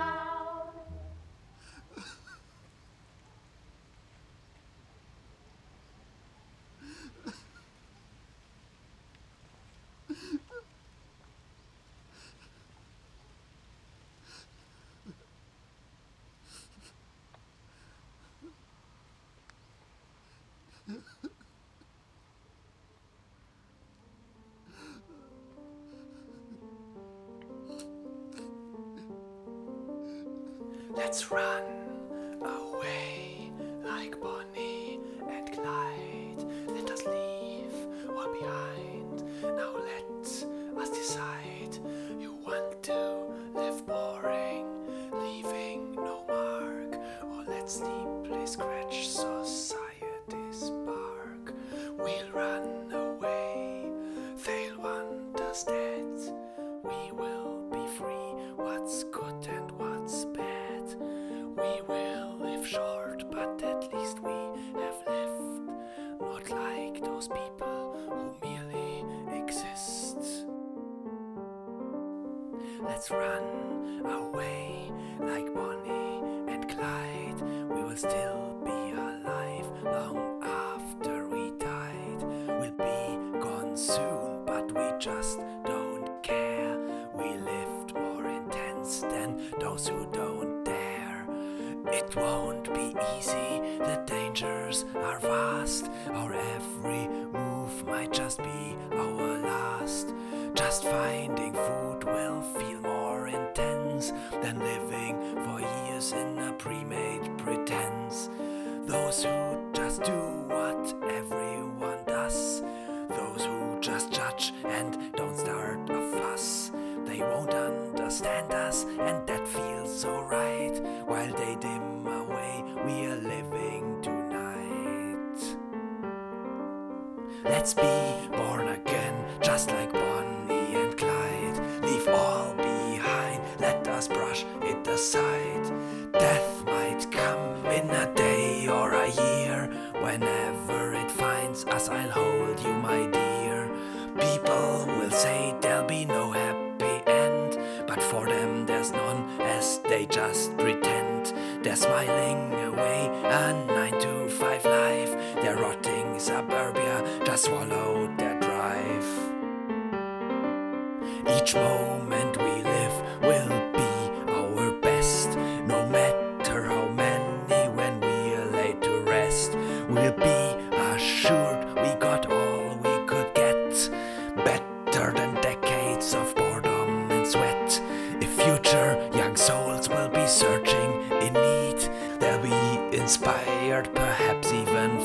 Let's run away like Bonnie and Clyde. Let us leave all behind. Now let us decide. You want to live boring, leaving no mark, or let's deeply scratch society's bark. We'll run away, they'll want us dead. We will be free, what's good and what's bad. We will live short, but at least we have lived. Not like those people who merely exist. Let's run away like Bonnie and Clyde. We will still be alive long after we died. We'll be gone soon, but we just don't care. We lived more intense than those who don't dare. It won't be easy, the dangers are vast. Our every move might just be our last. Just finding food will feel more intense than living for years in a pre-made pretense. Those who just do what everyone does, those who just judge and don't start a fuss, they won't understand us, and that feels so right. While they dim away, we are living tonight. Let's be born again, just like Bonnie and Clyde. Leave all behind, let us brush it aside. Death might come in a day or a year. Whenever it finds us, I'll hold you, my dear. People will say there'll be no happy end, but for them there's none, as they just pretend. They're smiling away a 9-to-5 life. They're rotting suburbia, just swallow their drive. Each moment we live will be our best, no matter how many when we're laid to rest. We'll be assured we got all inspired, perhaps even